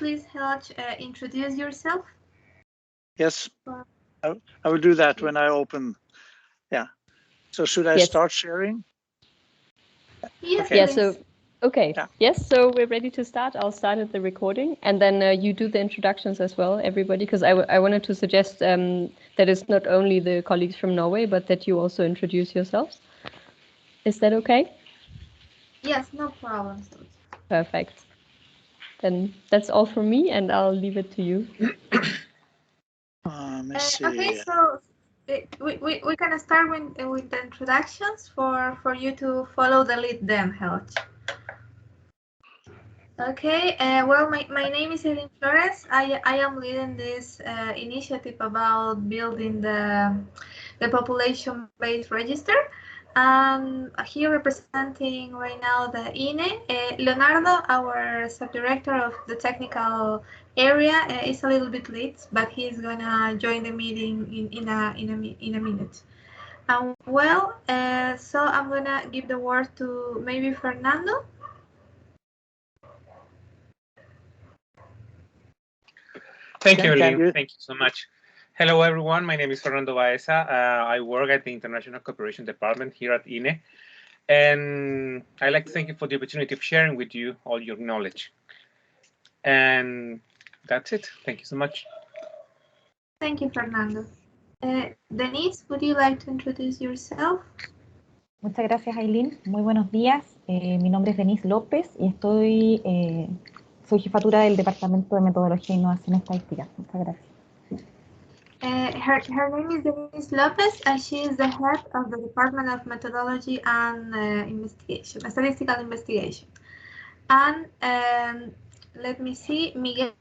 please, Helge, introduce yourself? Yes, I will do that when I open. Yeah. So should I start sharing? Yes. Okay. Yeah, so, okay. Yeah. Yes, so we're ready to start. I'll start at the recording, and then you do the introductions as well, everybody, because I wanted to suggest that it's not only the colleagues from Norway, but that you also introduce yourselves. Is that okay? Yes, no problem. Perfect. Then that's all from me, and I'll leave it to you. Let me see. Okay, so we can start with the introductions for you to follow the lead then, Helge. Okay, well, my name is Elin Flores. I am leading this initiative about building the population-based register. I'm here representing right now the INE. Leonardo, our subdirector of the technical area, is a little bit late, but he's gonna join the meeting in a minute. Well, so I'm gonna give the word to maybe Fernando. Thank you, Eileen. Thank you so much. Hello, everyone. My name is Fernando Baeza. I work at the International Cooperation Department here at INE. And I'd like to thank you for the opportunity of sharing with you all your knowledge. And that's it. Thank you so much. Thank you, Fernando. Denise, would you like to introduce yourself? Muchas gracias, Aileen. Muy buenos días. Mi nombre es Denise López y soy jefatura del Departamento de Metodología e Innovación Estadística. Muchas gracias. Her name is Denise Lopez, and she is the head of the Department of Methodology and Statistical Investigation. And let me see, Miguel.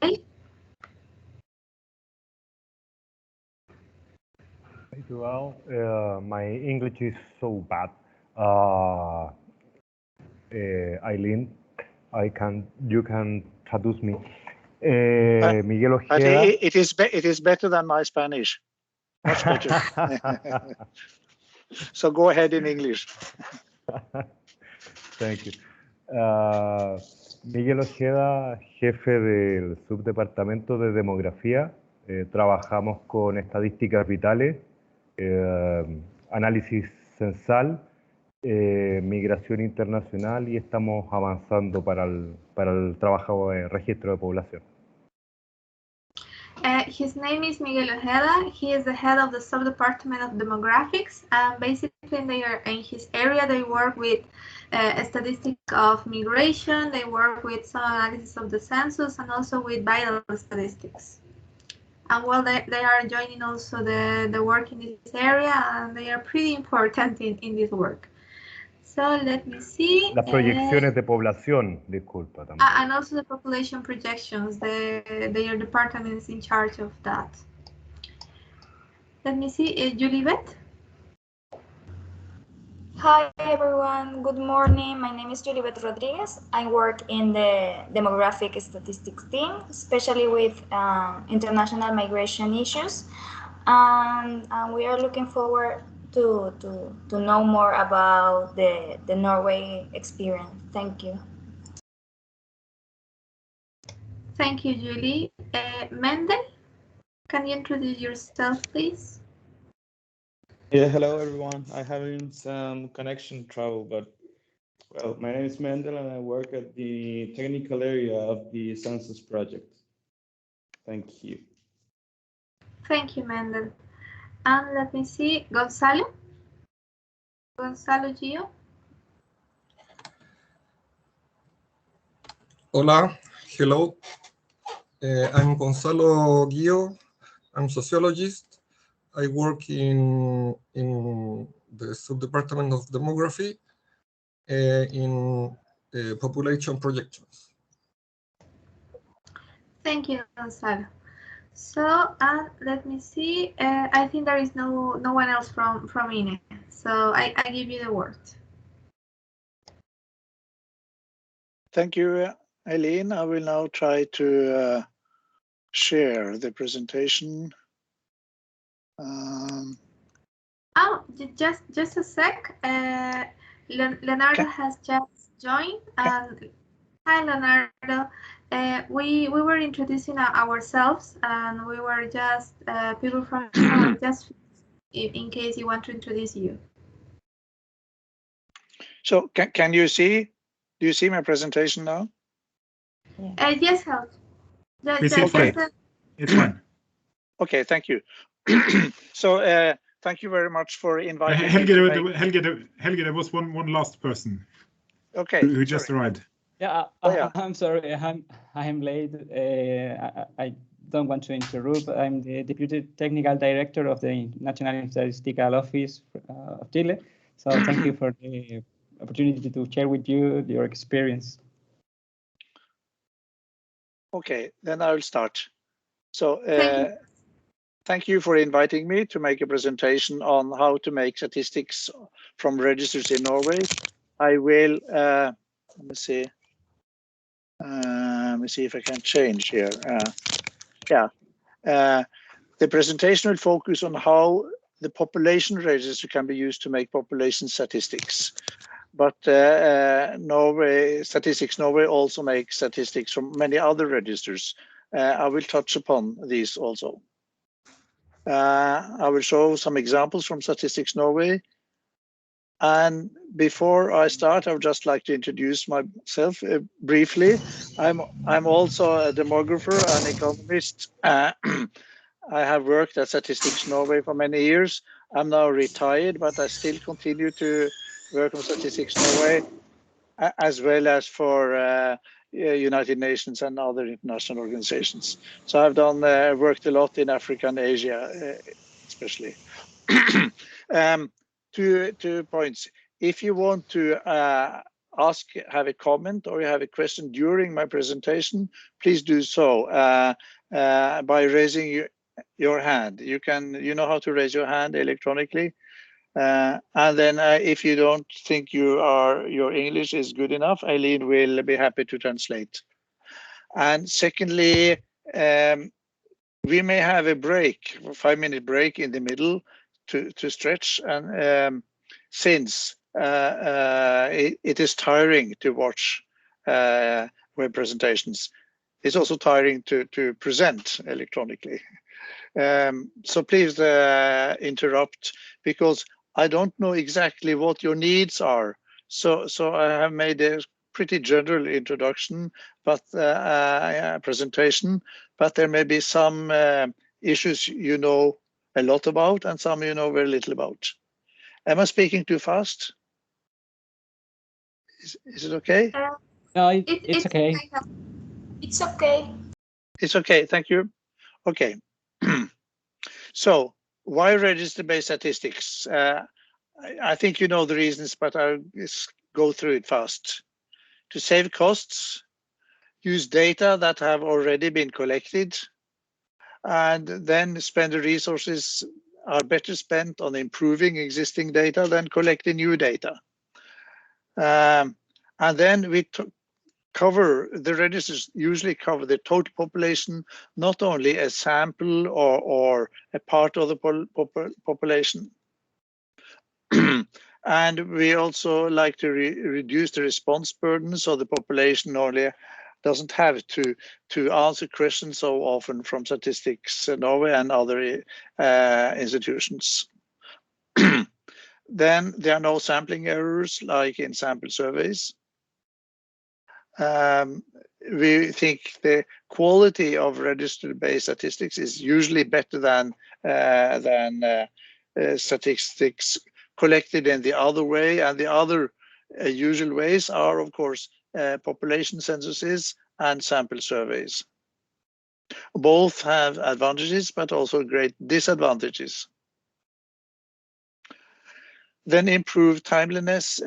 Thank you all. My English is so bad. Eileen, you can traduce me. Miguel Ojeda. It is better than my Spanish. Much better. So go ahead in English. Thank you. Miguel Ojeda, jefe del subdepartamento de demografía. Trabajamos con estadísticas vitales, análisis censal, migración internacional y estamos avanzando para el trabajo de registro de población. His name is Miguel Ojeda. He is the head of the subdepartment of demographics, and basically in his area they work with statistics of migration, they work with some analysis of the census, and also with vital statistics. And well, they are joining also the work in this area, and they are pretty important in this work. So let me see. Las proyecciones de población, disculpa también. And also the population projections. Their department is in charge of that. Let me see, Julibet. Hi everyone, good morning. My name is Julibet Rodriguez. I work in the demographic statistics team, especially with international migration issues. And we are looking forward to know more about the Norway experience. Thank you. Thank you, Julie. Mendel, can you introduce yourself, please? Yeah, hello everyone. I'm having some connection trouble, but well, my name is Mendel and I work at the technical area of the census project. Thank you. Thank you, Mendel. And let me see, Gonzalo. Gonzalo Gio. Hola, hello. I'm Gonzalo Guio. I'm sociologist. I work in the subdepartment of demography in population projections. Thank you, Gonzalo. So let me see. I think there is no one else from INE. So I give you the word. Thank you, Eileen. I will now try to share the presentation. Just a sec. Leonardo has just joined. Hi, Leonardo. We were introducing ourselves, and we were just people from just in case you want to introduce you. So can you see? Do you see my presentation now? Yes, help. We see it fine. It's fine. Okay, thank you. So thank you very much for inviting me. Helge, there was one last person. Okay. Who just arrived. Yeah, I'm sorry. I'm late. I don't want to interrupt. I'm the Deputy Technical Director of the National Statistical Office of Chile. So thank you for the opportunity to share with you your experience. Okay, then I will start. So thank you for inviting me to make a presentation on how to make statistics from registers in Norway. I will, let me see if I can change here. The presentation will focus on how the population register can be used to make population statistics. But Statistics Norway also makes statistics from many other registers. I will touch upon these also. I will show some examples from Statistics Norway. And before I start, I would just like to introduce myself briefly. I'm also a demographer and economist. I have worked at Statistics Norway for many years. I'm now retired, but I still continue to work on Statistics Norway, as well as for United Nations and other international organizations. So I've worked a lot in Africa and Asia, especially. 2 points. If you want to have a comment or you have a question during my presentation, please do so by raising your hand. You know how to raise your hand electronically. And then if you don't think your English is good enough, Eileen will be happy to translate. And secondly, we may have a break, a 5-minute break in the middle to stretch, and since it is tiring to watch web presentations, it's also tiring to present electronically. So please interrupt, because I don't know exactly what your needs are. So I have made a pretty general introduction, but presentation, but there may be some issues you know a lot about and some you know very little about. Am I speaking too fast? Is it okay? No, it's okay. It's okay. It's okay, thank you. Okay. So why register-based statistics? I think you know the reasons, but I'll just go through it fast. To save costs, use data that have already been collected, and then spend the resources are better spent on improving existing data than collecting new data. And then we cover, the registers usually cover the total population, not only a sample or a part of the population. And we also like to reduce the response burden, so the population only doesn't have to answer questions so often from Statistics Norway and other institutions. Then there are no sampling errors like in sample surveys. We think the quality of register-based statistics is usually better than statistics collected in the other way, and the other usual ways are, of course, population censuses and sample surveys. Both have advantages, but also great disadvantages. Then improved timeliness.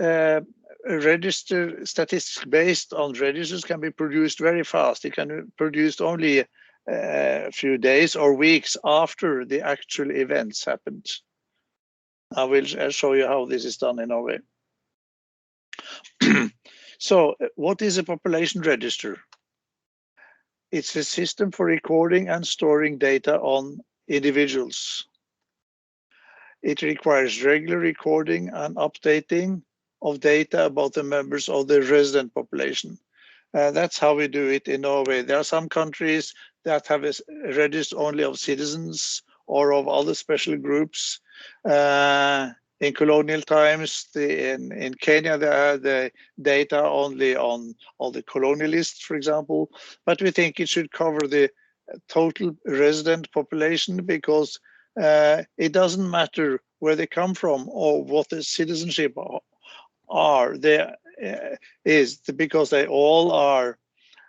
Register statistics based on registers can be produced very fast. It can be produced only a few days or weeks after the actual events happened. I'll show you how this is done in Norway. So what is a population register? It's a system for recording and storing data on individuals. It requires regular recording and updating of data about the members of the resident population. That's how we do it in Norway. There are some countries that have a register only of citizens or of other special groups. In colonial times, in Kenya, there are the data only on all the colonialists, for example. But we think it should cover the total resident population, because it doesn't matter where they come from or what the citizenship are. Because they all are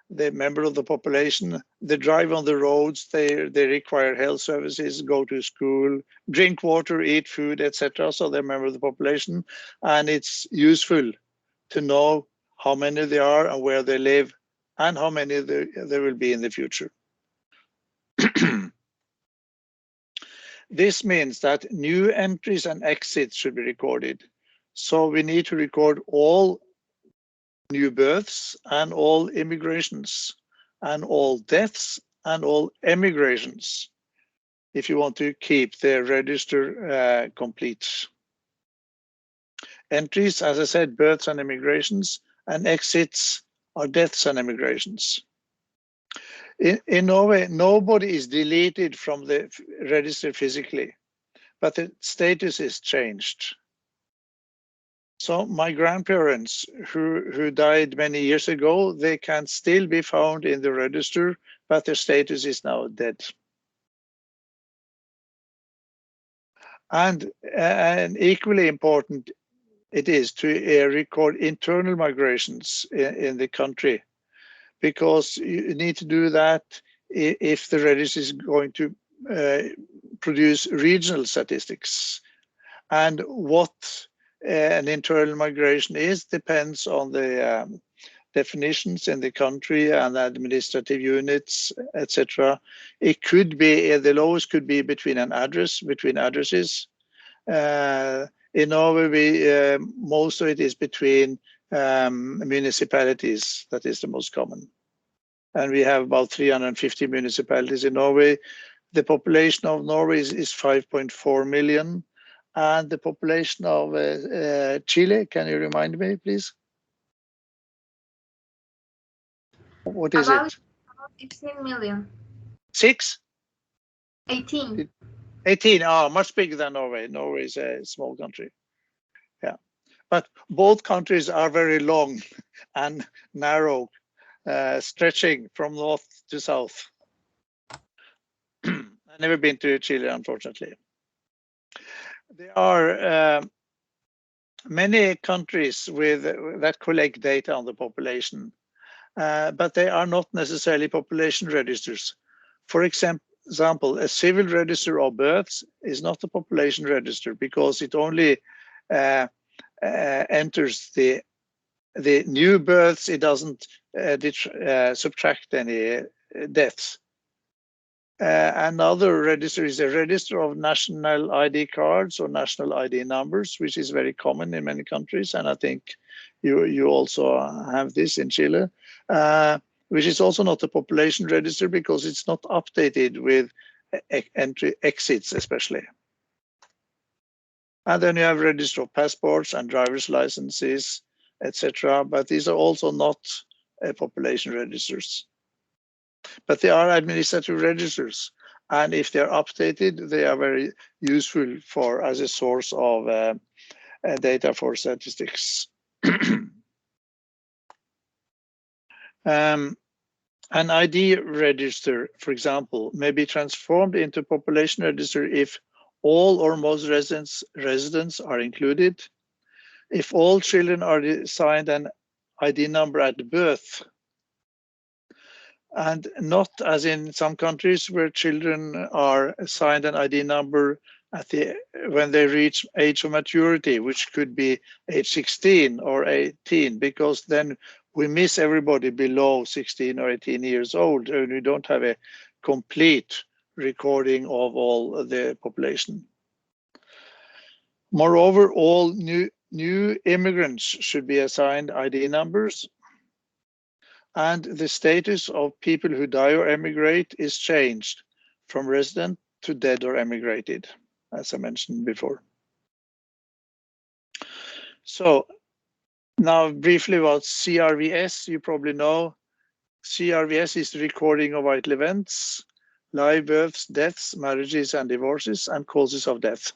the member of the population. They drive on the roads, they require health services, go to school, drink water, eat food, etc. So they're member of the population, and it's useful to know how many there are and where they live and how many there will be in the future. This means that new entries and exits should be recorded. So we need to record all new births and all immigrations and all deaths and all emigrations if you want to keep the register complete. Entries, as I said, births and immigrations, and exits are deaths and emigrations. In Norway, nobody is deleted from the register physically, but the status is changed. So my grandparents who died many years ago, they can still be found in the register, but their status is now dead. And equally important it is to record internal migrations in the country, because you need to do that if the register is going to produce regional statistics. And what an internal migration is depends on the definitions in the country and administrative units, etc. It could be, the lowest could be between addresses. In Norway, most of it is between municipalities. That is the most common. And we have about 350 municipalities in Norway. The population of Norway is 5.4 million. And the population of Chile, can you remind me, please? What is it? About 18 million. 6? 18. 18, much bigger than Norway. Norway is a small country. Yeah, but both countries are very long and narrow, stretching from north to south. I've never been to Chile, unfortunately. There are many countries that collect data on the population, but they are not necessarily population registers. For example, a civil register of births is not a population register, because it only enters the new births. It doesn't subtract any deaths. Another register is a register of national ID cards or national ID numbers, which is very common in many countries, and I think you also have this in Chile, which is also not a population register because it's not updated with entry exits especially. And then you have register of passports and driver's licenses, etc. But these are also not population registers. But they are administrative registers, and if they're updated, they are very useful as a source of data for statistics. An ID register, for example, may be transformed into population register if all or most residents are included, if all children are assigned an ID number at birth, and not as in some countries where children are assigned an ID number when they reach age of maturity, which could be age 16 or 18, because then we miss everybody below 16 or 18 years old, and we don't have a complete recording of all the population. Moreover, all new immigrants should be assigned ID numbers, and the status of people who die or emigrate is changed from resident to dead or emigrated, as I mentioned before. So Now, briefly about CRVS, you probably know. CRVS is the recording of vital events, live births, deaths, marriages and divorces, and causes of death.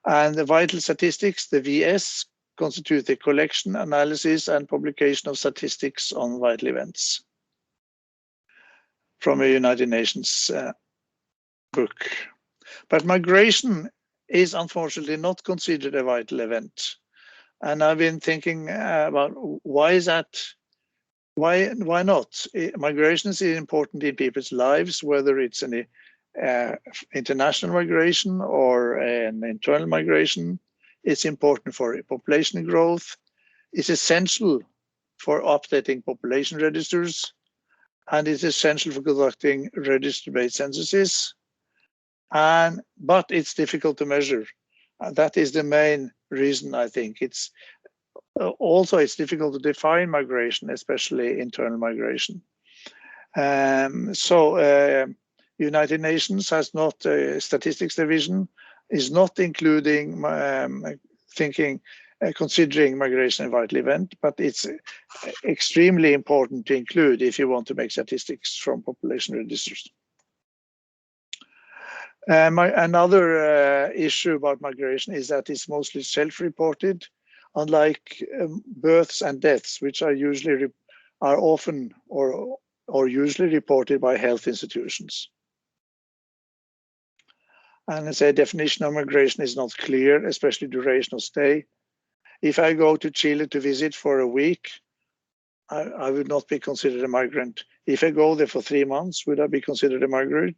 And the vital statistics, the VS, constitute the collection, analysis, and publication of statistics on vital events from a United Nations book. But migration is unfortunately not considered a vital event. And I've been thinking about why is that? Why not? Migration is important in people's lives, whether it's an international migration or an internal migration. It's important for population growth. It's essential for updating population registers, and it's essential for conducting register-based censuses. But it's difficult to measure. That is the main reason, I think. It's difficult to define migration, especially internal migration. United Nations has not a statistics division, is not including considering migration a vital event, but it's extremely important to include if you want to make statistics from population registers. Another issue about migration is that it's mostly self-reported, unlike births and deaths, which are often or usually reported by health institutions. And as a definition of migration is not clear, especially duration of stay. If I go to Chile to visit for a week, I would not be considered a migrant. If I go there for 3 months, would I be considered a migrant?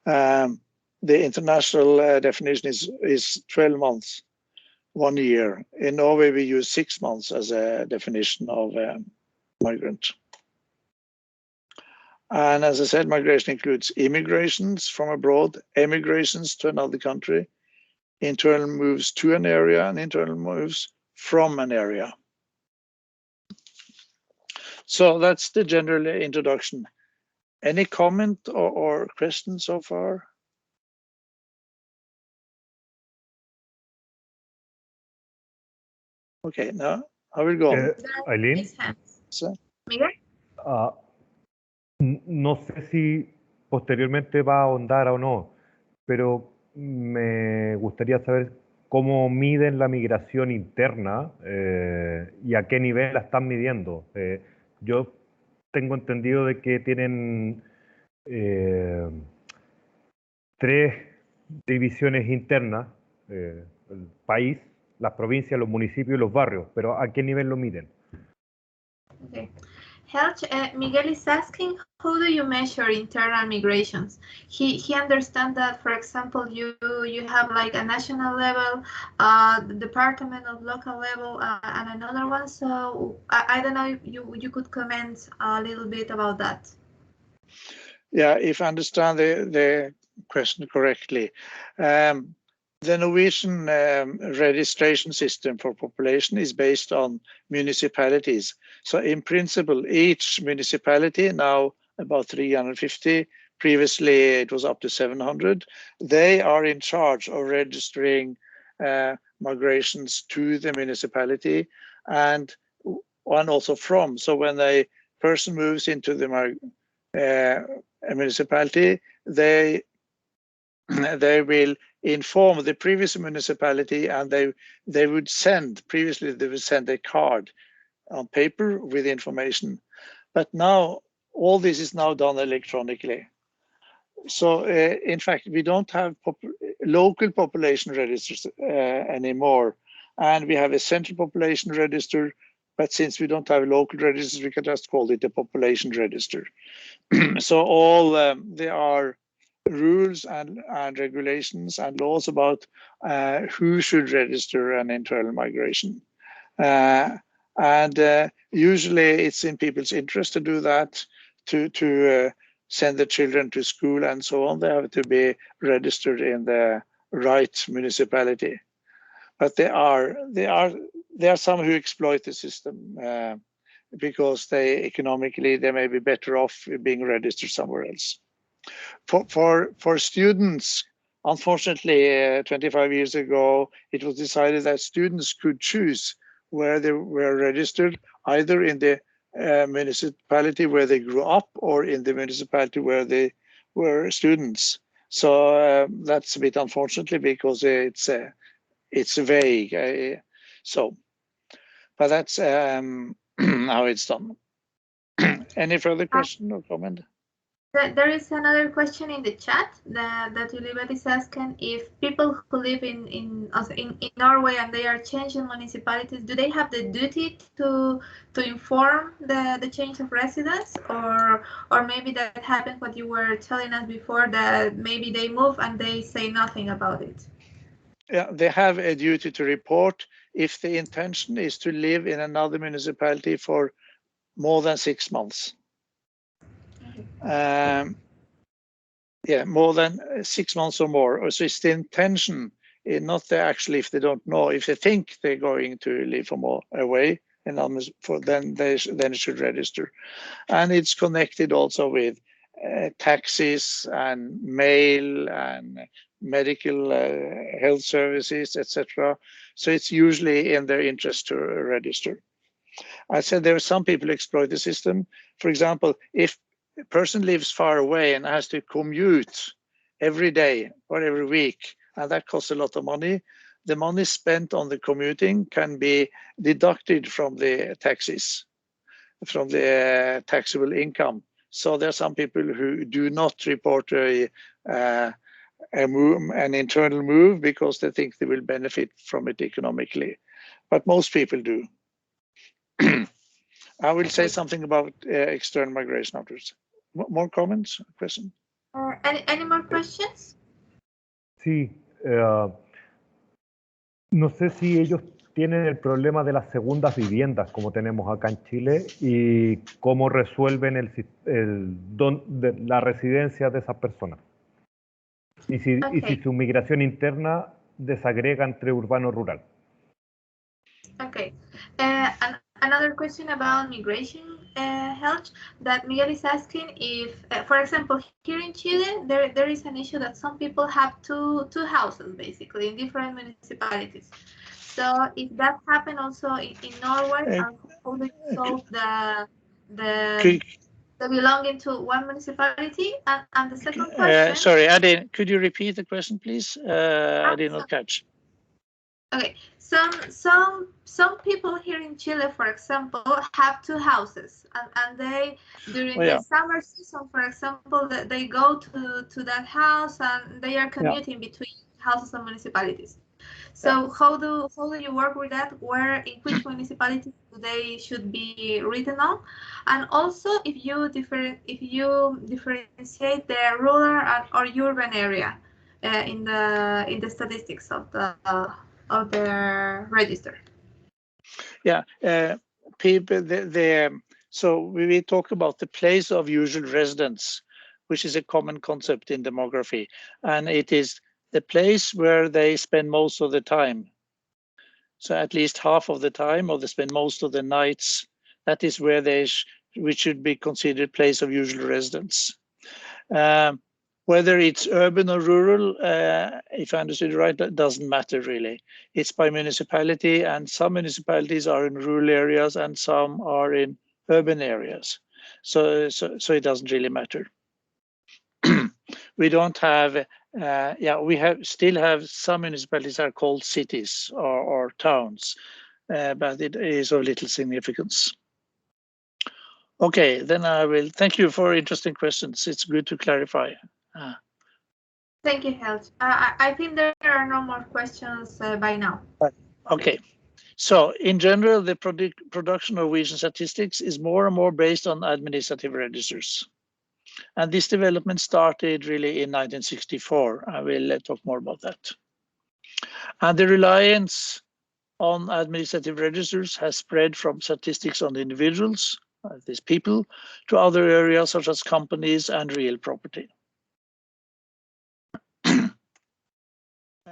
The international definition is 12 months, 1 year. In Norway, we use 6 months as a definition of migrant. And as I said, migration includes immigrations from abroad, emigrations to another country, internal moves to an area, and internal moves from an area. So that's the general introduction. Any comment or questions so far? Okay, now I will go on. Aileen? Miguel? No sé si posteriormente va a ahondar o no, pero me gustaría saber cómo miden la migración interna y a qué nivel la están midiendo. Yo tengo entendido de que tienen 3 divisiones internas, el país, las provincias, los municipios y los barrios, pero ¿a qué nivel lo miden? Okay. Miguel is asking, how do you measure internal migrations? He understands that, for example, you have like a national level, the department of local level, and another one. So I don't know if you could comment a little bit about that. Yeah, if I understand the question correctly. The Norwegian registration system for population is based on municipalities. So in principle, each municipality, now about 350, previously it was up to 700, they are in charge of registering migrations to the municipality and also from. So when a person moves into the a municipality, they will inform the previous municipality, and they would send a card on paper with information. But now all this is now done electronically. So in fact, we don't have local population registers anymore, and we have a central population register. But since we don't have local registers, we can just call it a population register. So there are rules and regulations and laws about who should register an internal migration. Usually it's in people's interest to do that, to send the children to school and so on. They have to be registered in the right municipality. But there are some who exploit the system because economically they may be better off being registered somewhere else. For students, unfortunately, 25 years ago, it was decided that students could choose where they were registered, either in the municipality where they grew up or in the municipality where they were students. So that's a bit unfortunately because it's vague. But that's how it's done. Any further question or comment? There is another question in the chat that Ulibet is asking if people who live in Norway and they are changing municipalities, do they have the duty to inform the change of residence, or maybe that happened what you were telling us before, that maybe they move and they say nothing about it? Yeah, they have a duty to report if the intention is to live in another municipality for more than 6 months. Yeah, more than 6 months or more. So it's the intention, not the actually, if they don't know, if they think they're going to live for more away, and then they should register. And it's connected also with taxes and mail and medical health services, etc. So it's usually in their interest to register. I said there are some people who exploit the system. For example, if a person lives far away and has to commute every day or every week, and that costs a lot of money, the money spent on the commuting can be deducted from the taxes, from the taxable income. So there are some people who do not report an internal move because they think they will benefit from it economically. But most people do. I will say something about external migration afterwards. More comments? Questions? Any more questions? Sí. No sé si ellos tienen el problema de las segundas viviendas como tenemos acá en Chile y cómo resuelven la residencia de esas personas. Y si su migración interna desagrega entre urbano y rural. Okay. Another question about migration health that Miguel is asking if, for example, here in Chile, there is an issue that some people have two houses basically in different municipalities. So if that happened also in Norway, how do you solve the belonging to one municipality? And the second question. Sorry, Adin, could you repeat the question, please? I did not catch. Okay, some people here in Chile, for example, have two houses, and they during the summer season, for example, they go to that house and they are commuting between houses and municipalities. So how do you work with that? In which municipalities they should be written on, and also if you differentiate the rural or urban area in the statistics of the register. Yeah, people. So we talk about the place of usual residence, which is a common concept in demography, and it is the place where they spend most of the time. So at least half of the time, or they spend most of the nights. That is where which should be considered place of usual residence. Whether it's urban or rural, if I understood right, that doesn't matter really. It's by municipality, and some municipalities are in rural areas and some are in urban areas. So it doesn't really matter. We don't have, still have some municipalities are called cities or towns, but it is of little significance. Okay, then I will thank you for interesting questions. It's good to clarify. Thank you, Helge. I think there are no more questions by now. Okay. So in general, the production of Norwegian statistics is more and more based on administrative registers. And this development started really in 1964. I will talk more about that. And the reliance on administrative registers has spread from statistics on individuals, these people, to other areas such as companies and real property.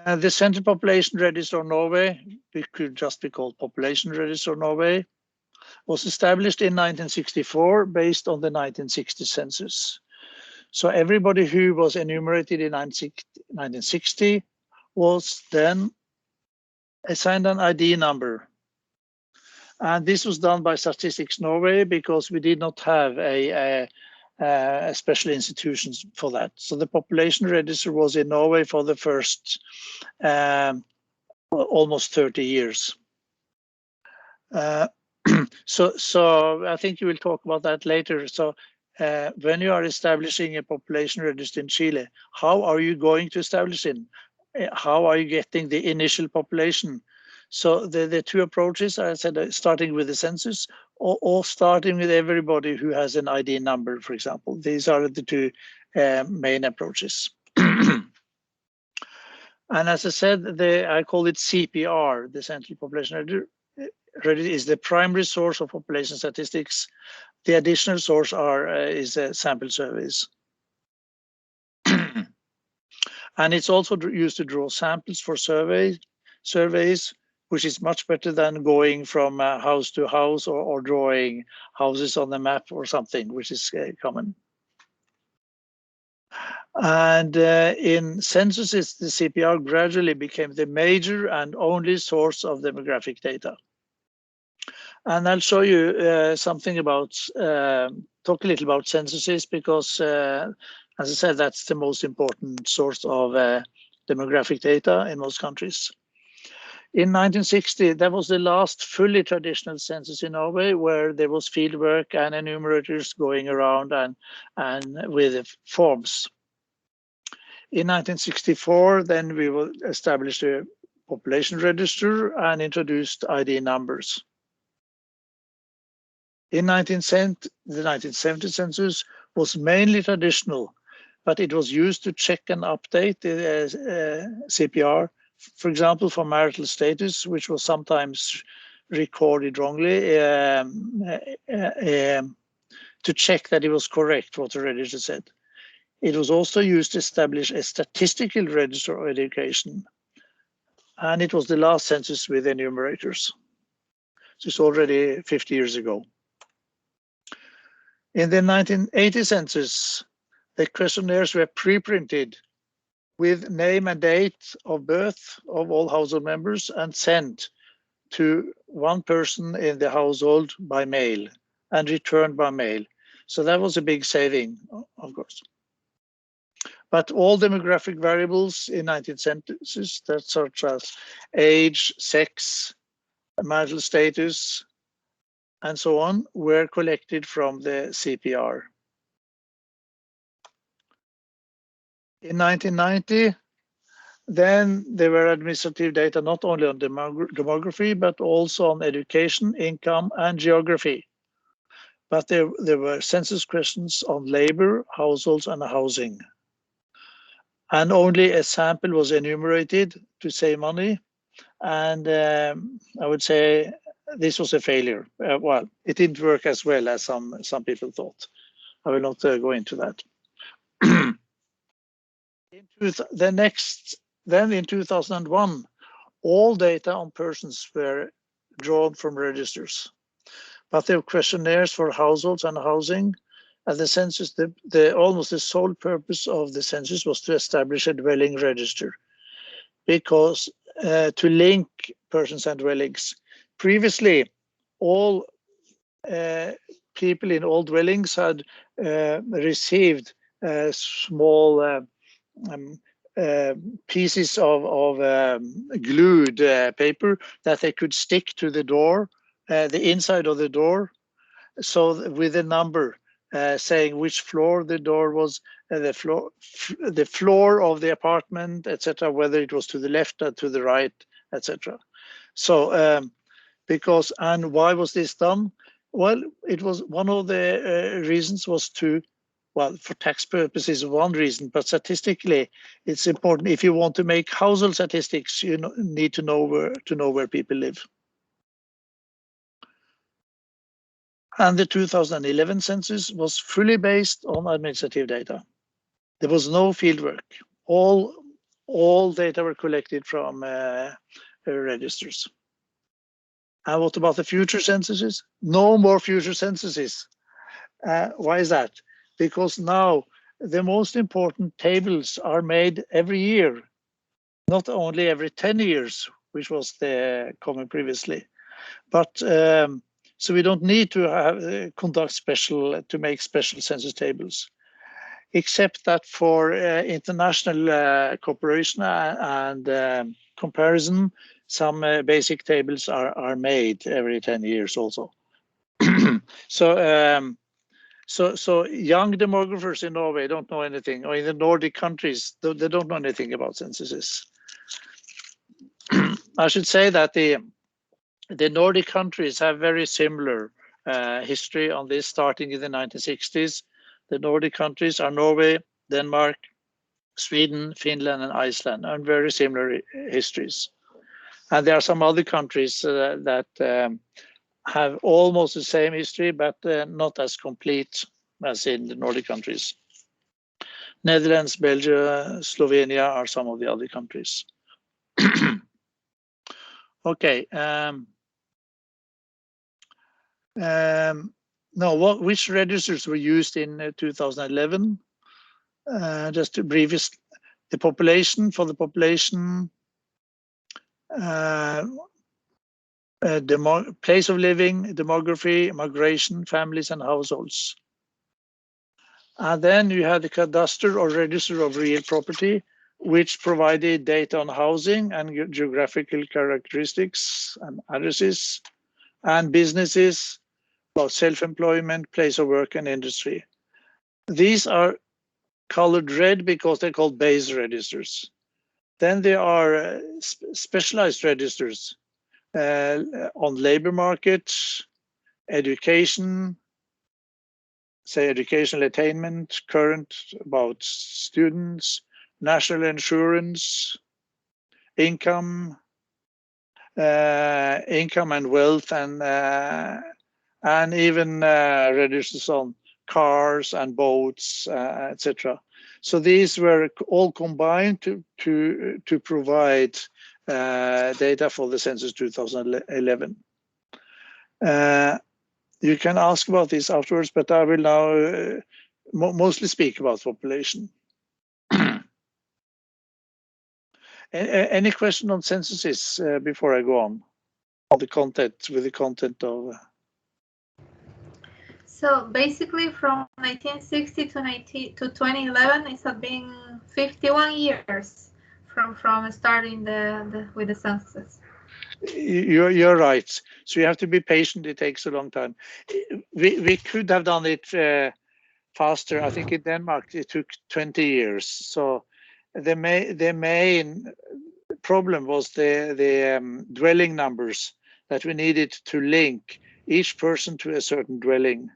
The Central Population Register of Norway, it could just be called Population Register of Norway, was established in 1964 based on the 1960 census. So everybody who was enumerated in 1960 was then assigned an ID number. And this was done by Statistics Norway because we did not have a special institutions for that. So the population register was in Norway for the first almost 30 years. So I think you will talk about that later. So when you are establishing a population register in Chile, how are you going to establish it? How are you getting the initial population? So the two approaches, I said, starting with the census or starting with everybody who has an ID number, for example. These are the two main approaches. And as I said, I call it CPR, the Central Population Register, is the primary source of population statistics. The additional source is sample surveys. And it's also used to draw samples for surveys, which is much better than going from house to house or drawing houses on the map or something, which is common. And in censuses, the CPR gradually became the major and only source of demographic data. And I'll show you something about, talk a little about censuses because, as I said, that's the most important source of demographic data in most countries. In 1960, that was the last fully traditional census in Norway where there was fieldwork and enumerators going around and with forms. In 1964, then we established a population register and introduced ID numbers. In the 1970 census was mainly traditional, but it was used to check and update the CPR, for example, for marital status, which was sometimes recorded wrongly, to check that it was correct what the register said. It was also used to establish a statistical register of education. And it was the last census with enumerators. So it's already 50 years ago. In the 1980 census, the questionnaires were pre-printed with name and date of birth of all household members and sent to one person in the household by mail and returned by mail. So that was a big saving, of course. But all demographic variables in 19 censuses, such as age, sex, marital status, and so on, were collected from the CPR. In 1990, then there were administrative data not only on demography, but also on education, income, and geography. But there were census questions on labor, households, and housing. And only a sample was enumerated to save money. And I would say this was a failure. Well, it didn't work as well as some people thought. I will not go into that. Then in 2001, all data on persons were drawn from registers. But there were questionnaires for households and housing. And the census, almost the sole purpose of the census was to establish a dwelling register, because to link persons and dwellings. Previously, all people in all dwellings had received small pieces of glued paper that they could stick to the door, the inside of the door, so with a number saying which floor the door was, the floor of the apartment, etc., whether it was to the left or to the right, etc. So because, and why was this done? Well, it was one of the reasons was to, well, for tax purposes, one reason, but statistically, it's important. If you want to make household statistics, you need to know where people live. And the 2011 census was fully based on administrative data. There was no fieldwork. All data were collected from registers. And what about the future censuses? No more future censuses. Why is that? Because now the most important tables are made every year, not only every 10 years, which was the common previously. But so we don't need to have, to make special census tables, except that for international cooperation and comparison, some basic tables are made every 10 years also. So young demographers in Norway don't know anything, or in the Nordic countries, they don't know anything about censuses. I should say that the Nordic countries have very similar history on this, starting in the 1960s. The Nordic countries are Norway, Denmark, Sweden, Finland, and Iceland, and very similar histories. And there are some other countries that have almost the same history, but not as complete as in the Nordic countries. Netherlands, Belgium, Slovenia are some of the other countries. Okay. Now, which registers were used in 2011? Just to briefly, the population, for the population, place of living, demography, migration, families, and households. And then you had the cadastre or register of real property, which provided data on housing and geographical characteristics and addresses, and businesses, about self-employment, place of work, and industry. These are colored red because they're called base registers. Then there are specialized registers on labor market, education, say educational attainment, current about students, national insurance, income and wealth, and even registers on cars and boats, etc. So these were all combined to provide data for the census 2011. You can ask about this afterwards, but I will now mostly speak about population. Any question on censuses before I go on the content, with the content of? So basically, from 1960 to 2011, it's been 51 years from starting with the census. You're right. So you have to be patient. It takes a long time. We could have done it faster. I think in Denmark it took 20 years. So the main problem was the dwelling numbers that we needed to link each person to a certain dwelling.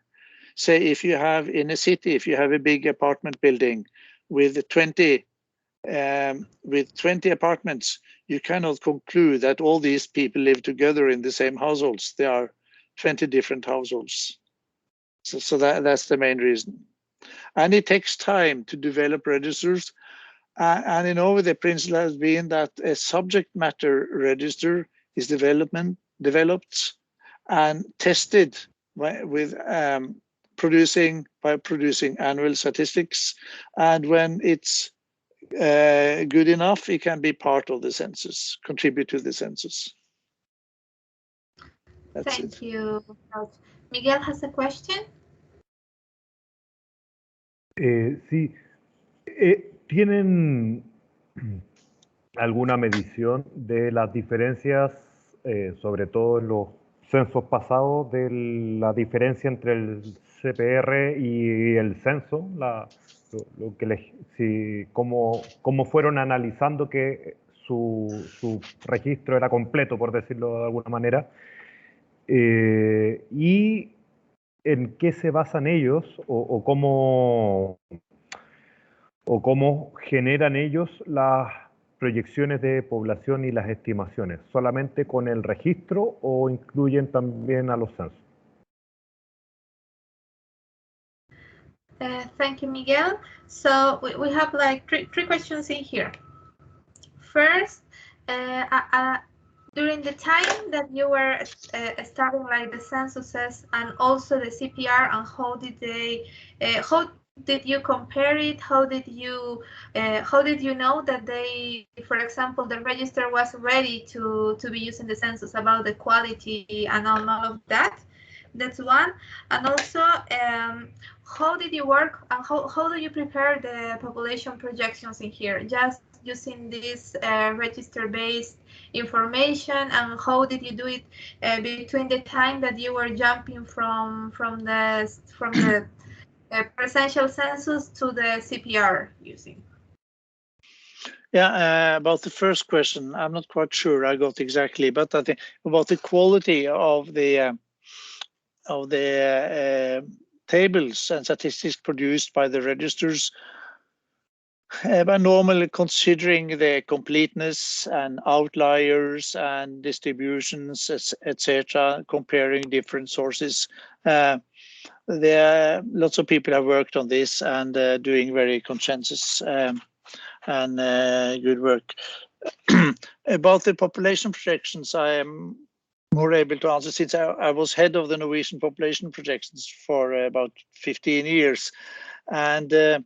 Say if you have in a city, if you have a big apartment building with 20 apartments, you cannot conclude that all these people live together in the same households. There are 20 different households. So that's the main reason. And it takes time to develop registers. And in Norway, the principle has been that a subject matter register is developed and tested with producing annual statistics. And when it's good enough, it can be part of the census, contribute to the census. Thank you. Miguel has a question. Sí. ¿Tienen alguna medición de las diferencias, sobre todo en los censos pasados, de la diferencia entre el CPR y el censo? ¿Cómo fueron analizando que su registro era completo, por decirlo de alguna manera? ¿Y en qué se basan ellos o cómo generan ellos las proyecciones de población y las estimaciones? ¿Solamente con el registro o incluyen también a los censos? Thank you, Miguel. So we have like three questions in here. First, during the time that you were starting like the censuses and also the CPR, and how did you compare it? How did you know that they, for example, the register was ready to be used in the census, about the quality and all of that? That's one. And also, how did you work and how do you prepare the population projections in here? Just using this register-based information, and how did you do it between the time that you were jumping from the presential census to the CPR using? Yeah, about the first question, I'm not quite sure I got exactly, but I think about the quality of the tables and statistics produced by the registers, but normally considering the completeness and outliers and distributions, etc., comparing different sources. There are lots of people have worked on this and doing very consensus and good work. About the population projections, I am more able to answer since I was head of the Norwegian population projections for about 15 years. And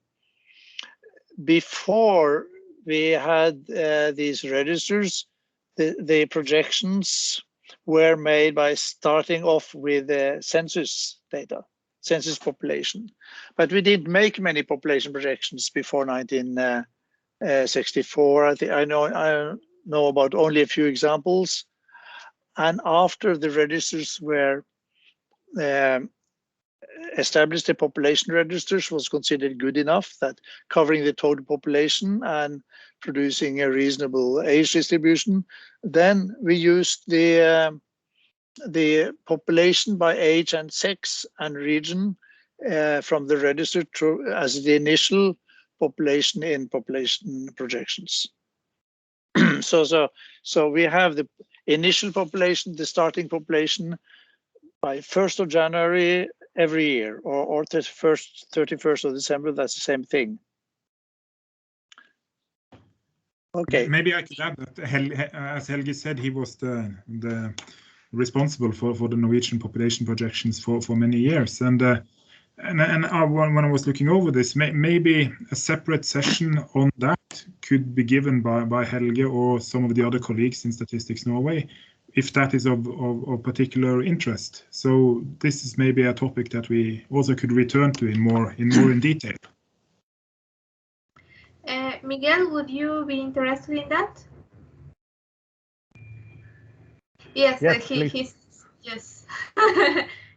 before we had these registers, the projections were made by starting off with census data, census population. But we didn't make many population projections before 1964. I know about only a few examples. And after the registers were established, the population registers was considered good enough, that covering the total population and producing a reasonable age distribution. Then we used the population by age and sex and region from the register as the initial population in population projections. So we have the initial population, the starting population by 1st of January every year, or 31st of December, that's the same thing. Okay. Maybe I could add that, as Helge said, he was the responsible for the Norwegian population projections for many years. And when I was looking over this, maybe a separate session on that could be given by Helge or some of the other colleagues in Statistics Norway, if that is of particular interest. So this is maybe a topic that we also could return to in more in detail. Miguel, would you be interested in that? Yes, please. Yes.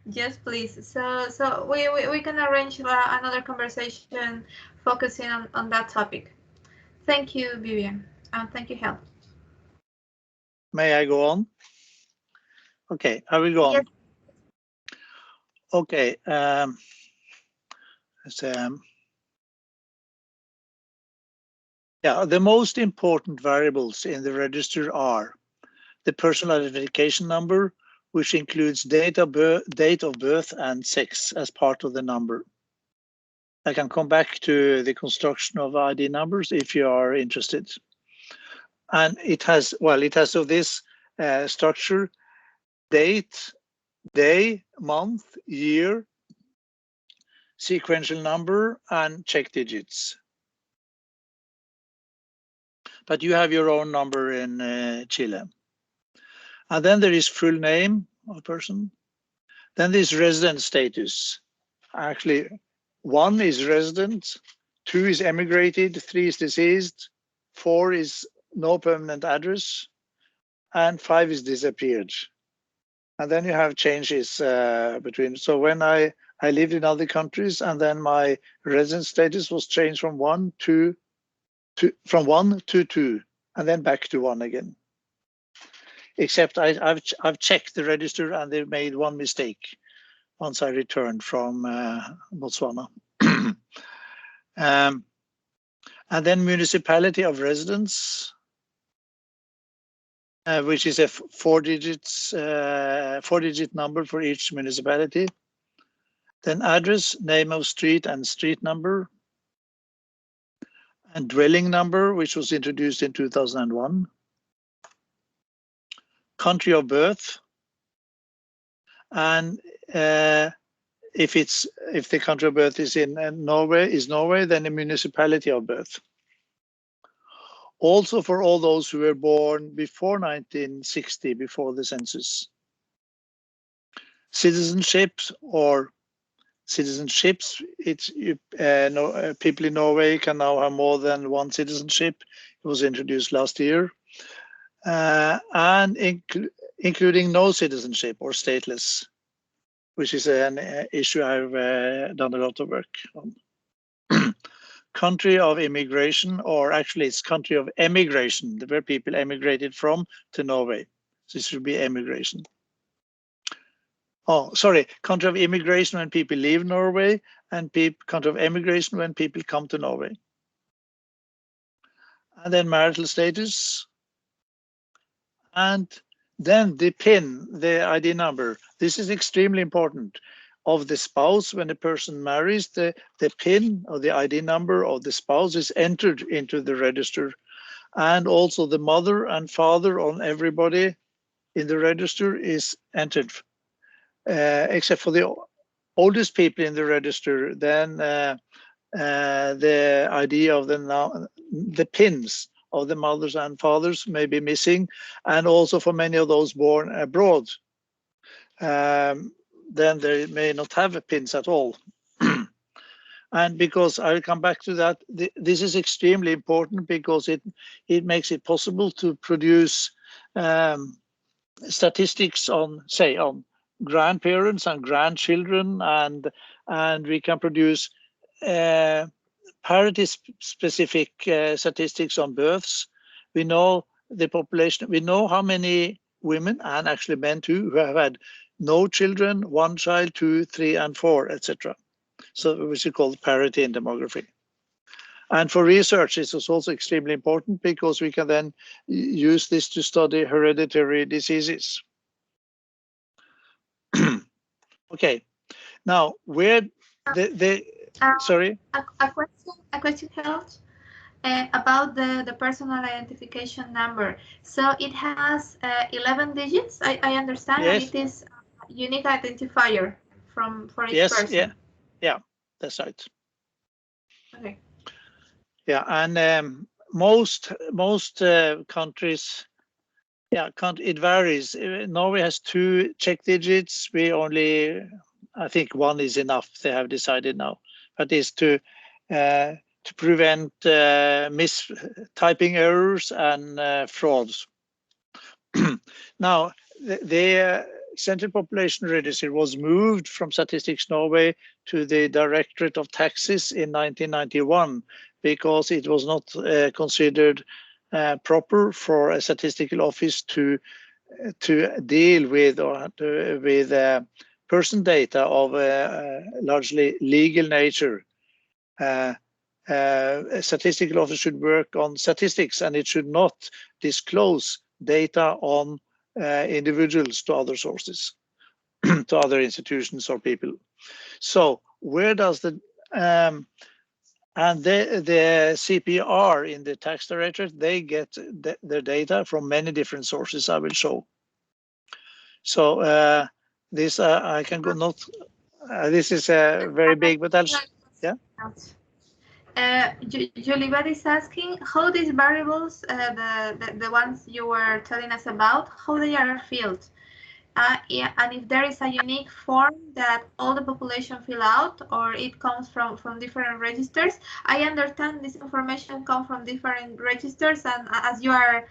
Yes, please. So we can arrange another conversation focusing on that topic. Thank you, Vivian, and thank you, Hel. May I go on? Okay, I will go on. Yes. Okay. Yeah, the most important variables in the register are the personal identification number, which includes date of birth and sex as part of the number. I can come back to the construction of ID numbers if you are interested. And it has of this structure: date, day, month, year, sequential number, and check digits. But you have your own number in Chile. And then there is full name of a person. Then there's resident status. Actually, 1 is resident, 2 is emigrated, 3 is deceased, 4 is no permanent address, and 5 is disappeared. And then you have changes between. So when I lived in other countries, and then my resident status was changed from 1 to 2, and then back to 1 again. Except I've checked the register, and they made one mistake once I returned from Botswana. And then municipality of residence, which is a 4-digit number for each municipality. Then address, name of street and street number. And dwelling number, which was introduced in 2001. Country of birth. And if the country of birth is in Norway, then the municipality of birth. Also for all those who were born before 1960, before the census. Citizenships, people in Norway can now have more than one citizenship. It was introduced last year. And including no citizenship or stateless, which is an issue I've done a lot of work on. Country of immigration, or actually it's country of emigration, where people emigrated from to Norway. So it should be emigration. Oh, sorry, country of immigration when people leave Norway, and country of emigration when people come to Norway. And then marital status. And then the PIN, the ID number. This is extremely important. Of the spouse, when the person marries, the PIN or the ID number of the spouse is entered into the register. And also the mother and father on everybody in the register is entered. Except for the oldest people in the register, then the ID of the PINs of the mothers and fathers may be missing, and also for many of those born abroad. Then they may not have PINs at all. And because I'll come back to that, this is extremely important because it makes it possible to produce statistics on, say, on grandparents and grandchildren, and we can produce parity-specific statistics on births. We know the population, we know how many women, and actually men too, who have had no children, one child, 2, 3, and 4, etc. So which is called parity in demography. And for research, this is also extremely important because we can then use this to study hereditary diseases. Okay, now where sorry? A question held about the personal identification number. So it has 11 digits, I understand, yes. And it is a unique identifier for each person. Yeah, that's right. Okay. Yeah, and most countries, it varies. Norway has 2 Czech digits. We only, I think 1 is enough. They have decided now, but is to prevent mistyping errors and frauds. Now, the Central Population Register was moved from Statistics Norway to the Directorate of Taxes in 1991 because it was not considered proper for a statistical office to deal with person data of largely legal nature. A statistical office should work on statistics, and it should not disclose data on individuals to other sources, to other institutions or people. So where does the CPR in the tax directorate, they get their data from many different sources I will show. So this I can go not. This is very big, but I'll yeah. Juliet is asking how these variables, the ones you were telling us about, how they are filled. Yeah, and if there is a unique form that all the population fill out, or it comes from different registers. I understand this information comes from different registers, and as you are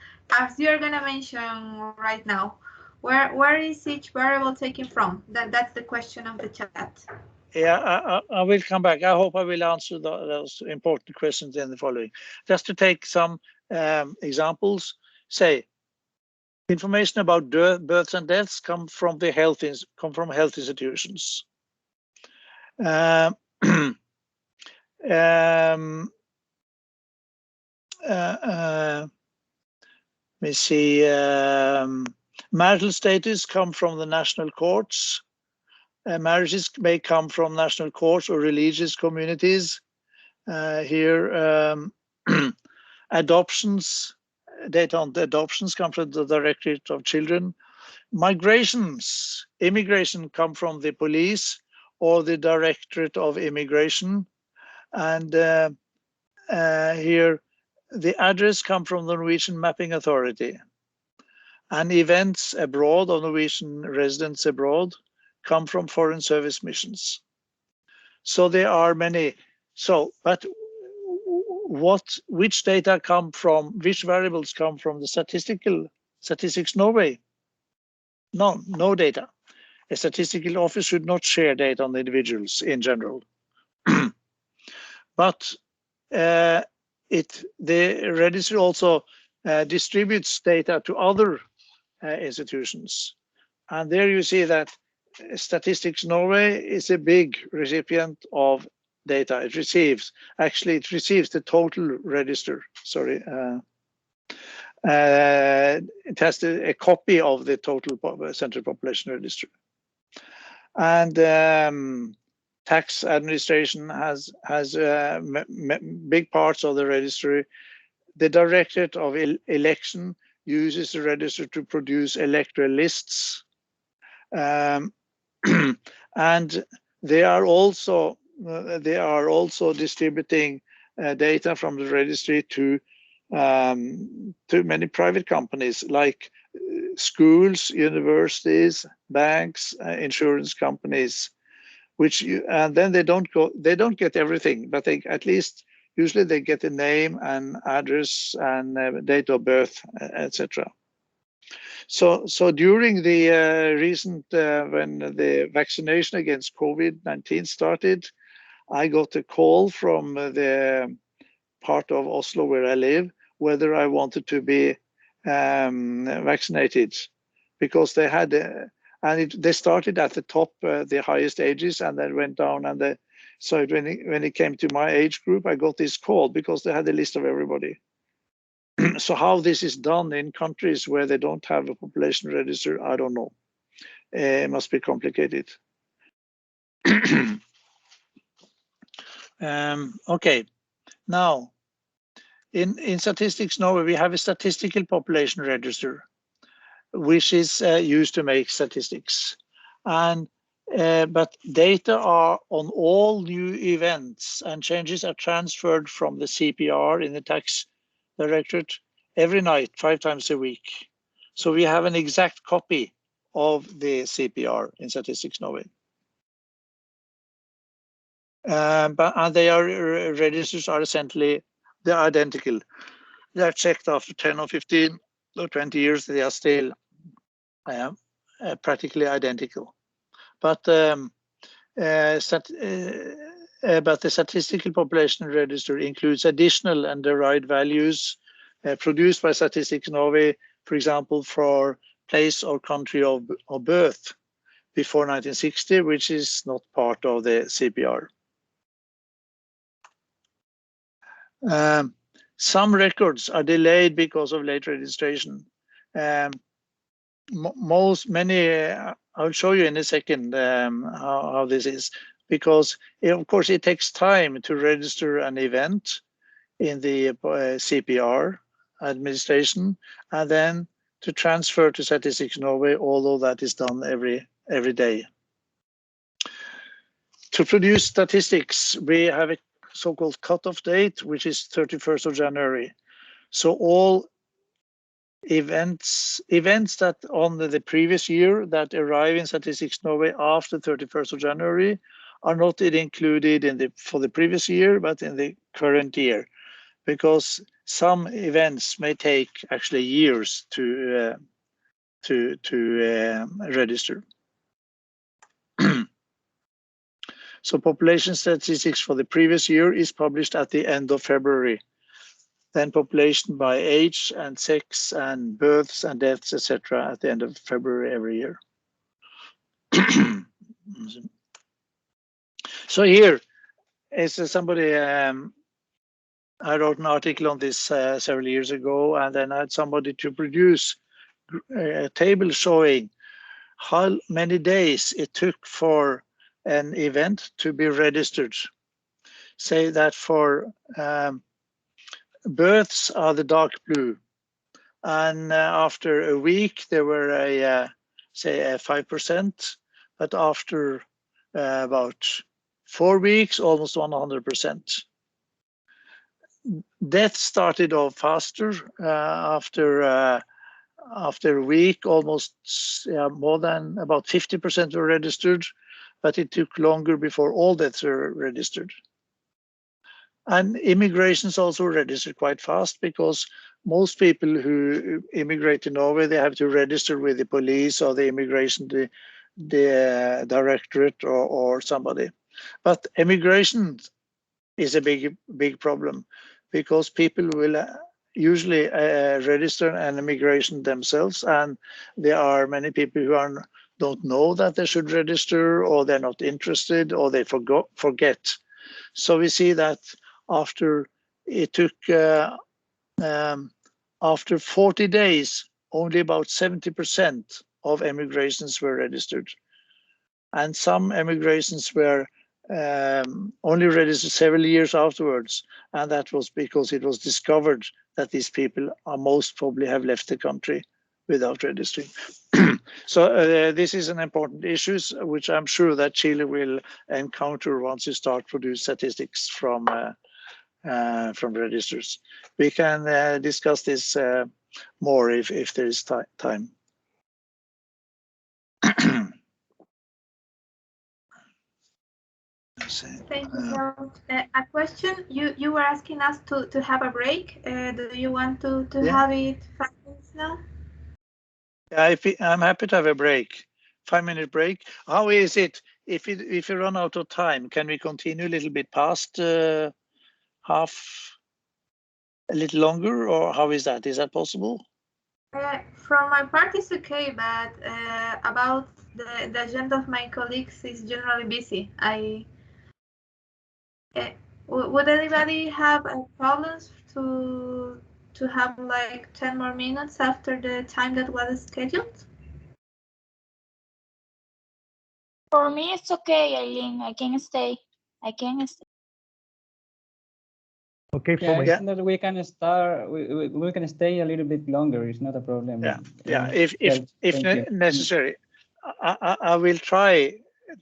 gonna mention right now, where is each variable taken from? That's the question of the chat. Yeah, I will come back. I hope I will answer those important questions in the following. Just to take some examples, say, information about births and deaths come from health institutions. Let me see. Marital status come from the national courts. Marriages may come from national courts or religious communities. Here, adoptions, data on the adoptions come from the Directorate of Children. Migrations, immigration come from the police or the Directorate of Immigration. And here, the address comes from the Norwegian Mapping Authority. And events abroad of Norwegian residents abroad come from Foreign Service missions. So there are many. So, but which data come from, which variables come from the Statistics Norway? No data. A statistical office should not share data on individuals in general. But the registry also distributes data to other institutions. And there you see that Statistics Norway is a big recipient of data. It receives the total register. Sorry. It has a copy of the total central population register. And tax administration has big parts of the registry. The Directorate of Election uses the register to produce electoral lists. And they are also distributing data from the registry to many private companies like schools, universities, banks, insurance companies, and then they don't get everything, but they at least usually they get a name and address and date of birth, etc. So during the recent when the vaccination against COVID-19 started, I got a call from the part of Oslo where I live whether I wanted to be vaccinated, because they had they started at the top, the highest ages, and then went down. And so when it came to my age group, I got this call because they had a list of everybody. So how this is done in countries where they don't have a population register, I don't know. It must be complicated. Okay, now in Statistics Norway, we have a statistical population register, which is used to make statistics. And but data are on all new events, and changes are transferred from the CPR in the tax directorate every night, 5 times a week. So we have an exact copy of the CPR in Statistics Norway. And they are registers are essentially they're identical. They are checked after 10 or 15 or 20 years. They are still practically identical. But the statistical population register includes additional and derived values produced by Statistics Norway, for example, for place or country of birth before 1960, which is not part of the CPR. Some records are delayed because of late registration. I'll show you in a second how this is, because of course it takes time to register an event in the CPR administration and then to transfer to Statistics Norway, although that is done every day. To produce statistics, we have a so-called cutoff date, which is 31st of January. So all events that on the previous year that arrive in Statistics Norway after 31st of January are not included for the previous year, but in the current year, because some events may take actually years to register. So population statistics for the previous year is published at the end of February. Then population by age and sex and births and deaths, etc., at the end of February every year. So here is somebody, I wrote an article on this several years ago, and then I had somebody to produce a table showing how many days it took for an event to be registered. Say that for births are the dark blue, and after a week there were say 5%, but after about 4 weeks, almost 100%. Death started off faster after a week, almost more than about 50% were registered, but it took longer before all deaths were registered. And immigrations also registered quite fast, because most people who immigrate to Norway, they have to register with the police or the immigration, the directorate or somebody. But immigration is a big problem, because people will usually register an immigration themselves, and there are many people who don't know that they should register, or they're not interested, or they forget. So we see that after 40 days, only about 70% of emigrations were registered, and some emigrations were only registered several years afterwards, and that was because it was discovered that these people are most probably have left the country without registering. So this is an important issue, which I'm sure that Chile will encounter once you start produce statistics from registers. We can discuss this more if there is time. Thank you. A question, you were asking us to have a break. Do you want to have it 5 minutes now? Yeah, I'm happy to have a break. 5-minute break. How is it if you run out of time? Can we continue a little bit past half, a little longer, or how is that? Is that possible? From my part, it's okay, but about the agenda of my colleagues is generally busy. Would anybody have problems to have like 10 more minutes after the time that was scheduled? For me, it's okay, Eileen. I can stay. Okay, yeah, that we can start. We can stay a little bit longer. It's not a problem. Yeah. If necessary, I will try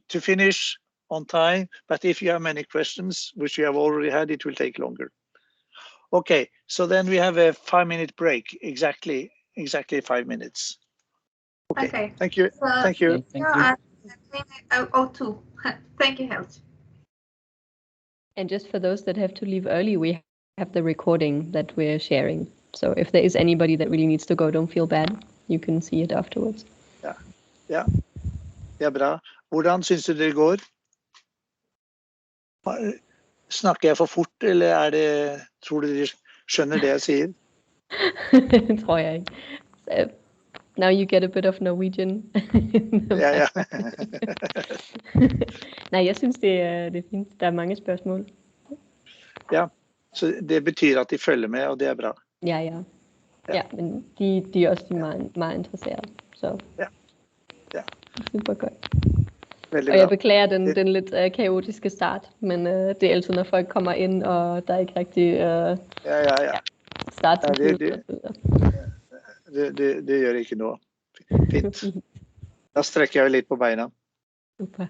to finish on time. But if you have many questions, which you have already had, it will take longer. Okay. So then we have a 5-minute break. Exactly 5 minutes. Okay. Thank you. So, thank you. Thank you. Thank you, Helge. And just for those that have to leave early, we have the recording that we're sharing. So if there is anybody that really needs to go, don't feel bad. You can see it afterwards. Ja. Det er bra. Hvordan syns du det går? Snakker jeg for fort, eller tror du de skjønner det jeg sier? Tror jeg ikke. So, now you get a bit of Norwegian. Ja. Nej, jeg synes, det er fint. Der er mange spørgsmål. Ja, så det betyr at de følger med, og det er bra. Ja, men de er også meget interesserede. Så. Ja. Super godt. Veldig og jeg bra. beklager den lidt kaotiske start, men det er altid, når folk kommer ind, og der er ikke rigtig start til det gjør ikke noe. Fint. Da strekker jeg litt på beina. Super.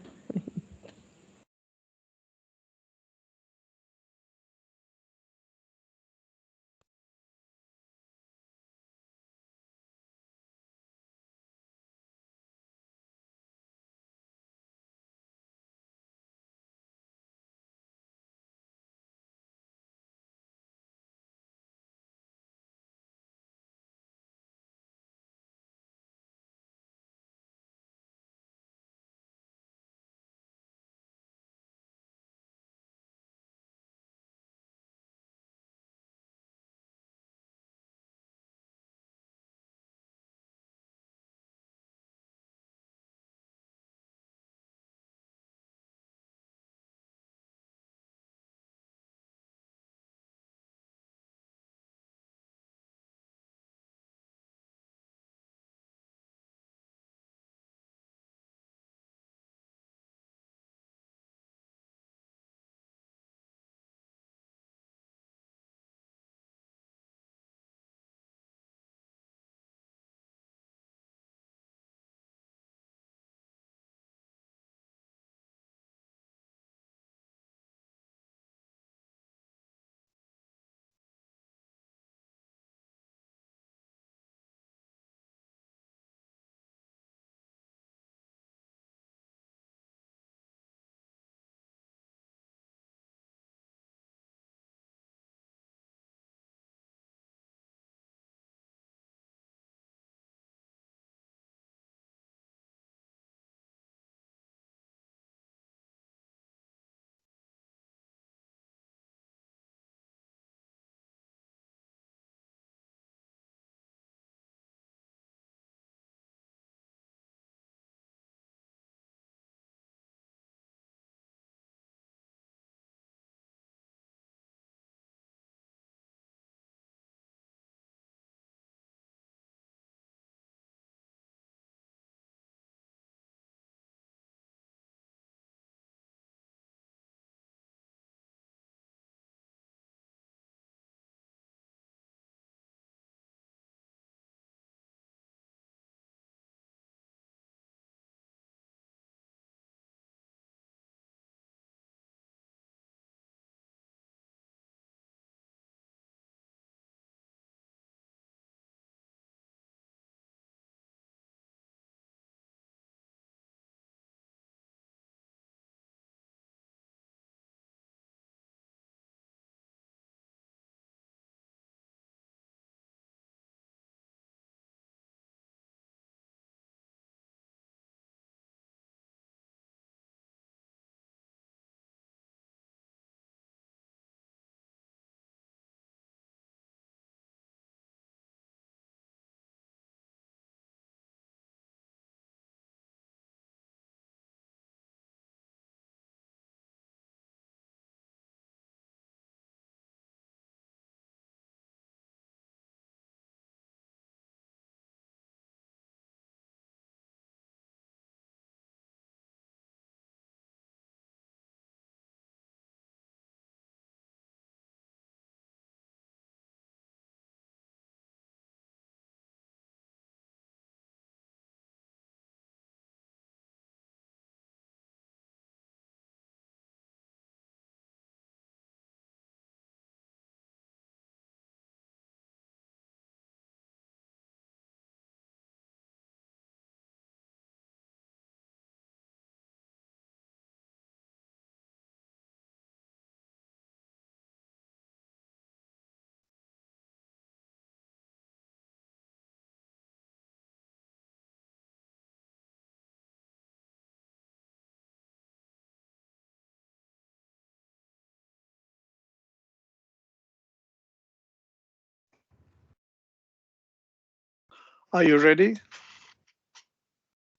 Are you ready?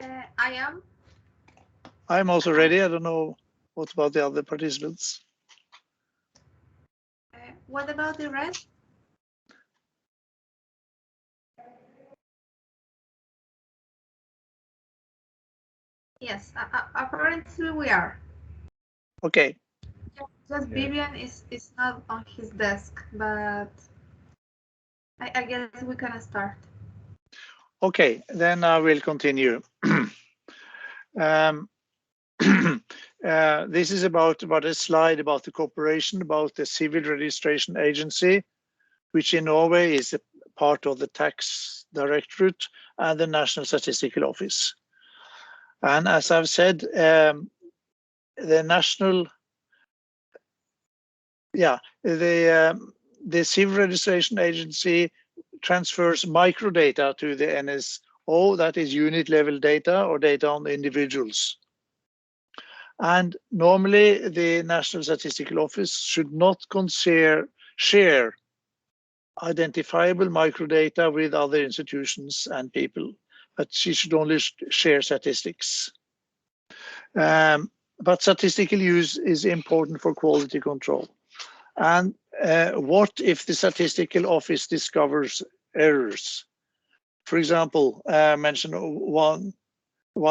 I am. I'm also ready. I don't know what about the other participants. What about the rest? Yes, apparently we are. Okay. Just Vivian is not on his desk, but I guess we can start. Okay, then I will continue. This is about a slide about the cooperation about the civil registration agency, which in Norway is a part of the tax directorate and the National Statistical Office. And as I've said, the civil registration agency transfers microdata to the NSO, that is unit level data or data on individuals. And normally the National Statistical Office should not share identifiable microdata with other institutions and people, but she should only share statistics. But statistical use is important for quality control. And what if the Statistical Office discovers errors? For example, mention one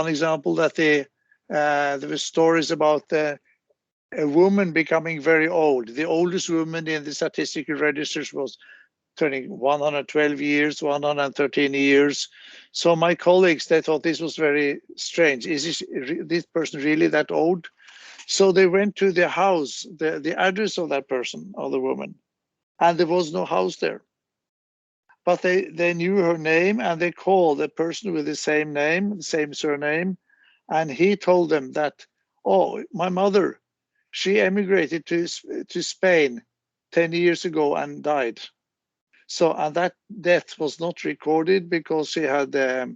example that there were stories about a woman becoming very old. The oldest woman in the statistical registers was turning 112 years, 113 years. So my colleagues, they thought this was very strange. Is this person really that old? So they went to the house, the address of that person, of the woman, and there was no house there. But they knew her name, and they called the person with the same name, the same surname, and he told them that, oh, my mother, she emigrated to Spain 10 years ago and died. So, and that death was not recorded because she had, it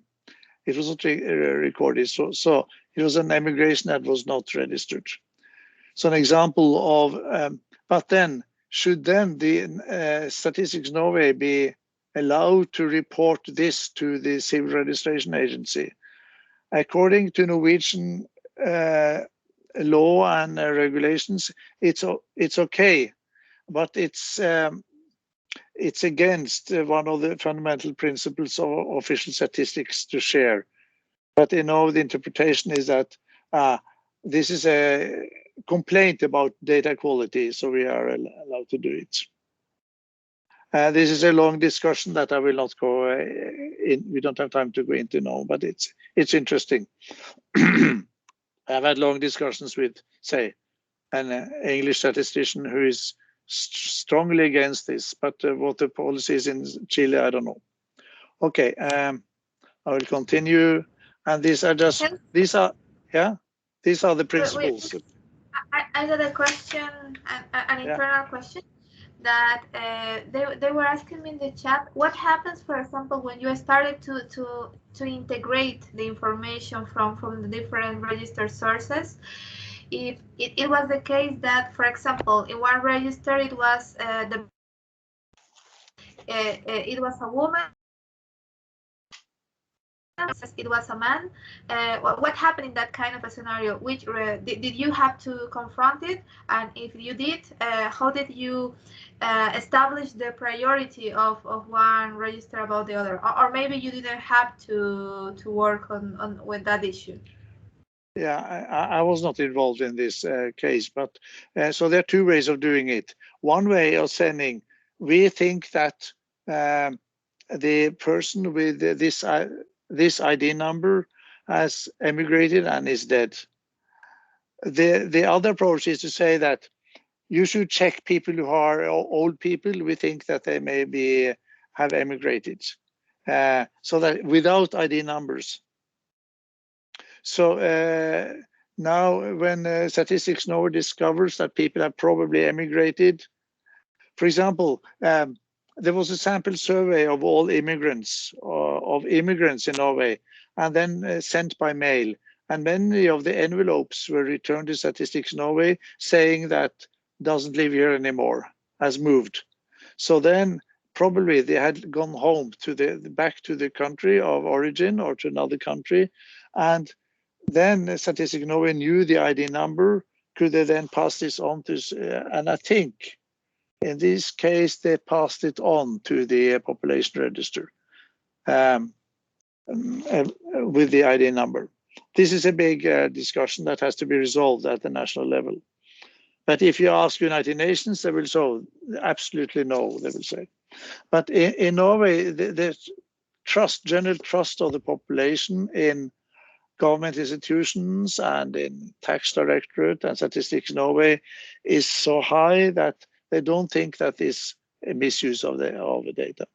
was not recorded. So it was an emigration that was not registered. So an example of, but then, should then the Statistics Norway be allowed to report this to the Civil Registration Agency? According to Norwegian law and regulations, it's okay, but it's against one of the fundamental principles of official statistics to share. But the interpretation is that this is a complaint about data quality, so we are allowed to do it. This is a long discussion that I will not go in. We don't have time to go into now, but it's interesting. I've had long discussions with, say, an English statistician who is strongly against this, but what the policy is in Chile, I don't know. Okay, I will continue. And these are the principles. I got a question, an internal question that they were asking me in the chat. What happens, for example, when you started to integrate the information from the different registered sources? If it was the case that, for example, in one register it was it was a woman, it was a man. What happened in that kind of a scenario? Which did you have to confront it? And if you did, how did you establish the priority of one register about the other? Or maybe you didn't have to work on with that issue. Yeah, I was not involved in this case, but so there are two ways of doing it. One way of saying, we think that the person with this ID number has emigrated and is dead. The other approach is to say that you should check people who are old people. We think that they maybe have emigrated, so that without ID numbers. So now when Statistics Norway discovers that people have probably emigrated, for example, there was a sample survey of all immigrants, in Norway, and then sent by mail. And many of the envelopes were returned to Statistics Norway saying that doesn't live here anymore, has moved. So then probably they had gone home to back to the country of origin or to another country, and then Statistics Norway knew the ID number. Could they then pass this on to? And I think in this case they passed it on to the population register with the ID number. This is a big discussion that has to be resolved at the national level. But if you ask United Nations, they will say absolutely no, they will say. But in Norway, the general trust of the population in government institutions and in tax directorate and Statistics Norway is so high that they don't think that is a misuse of the data.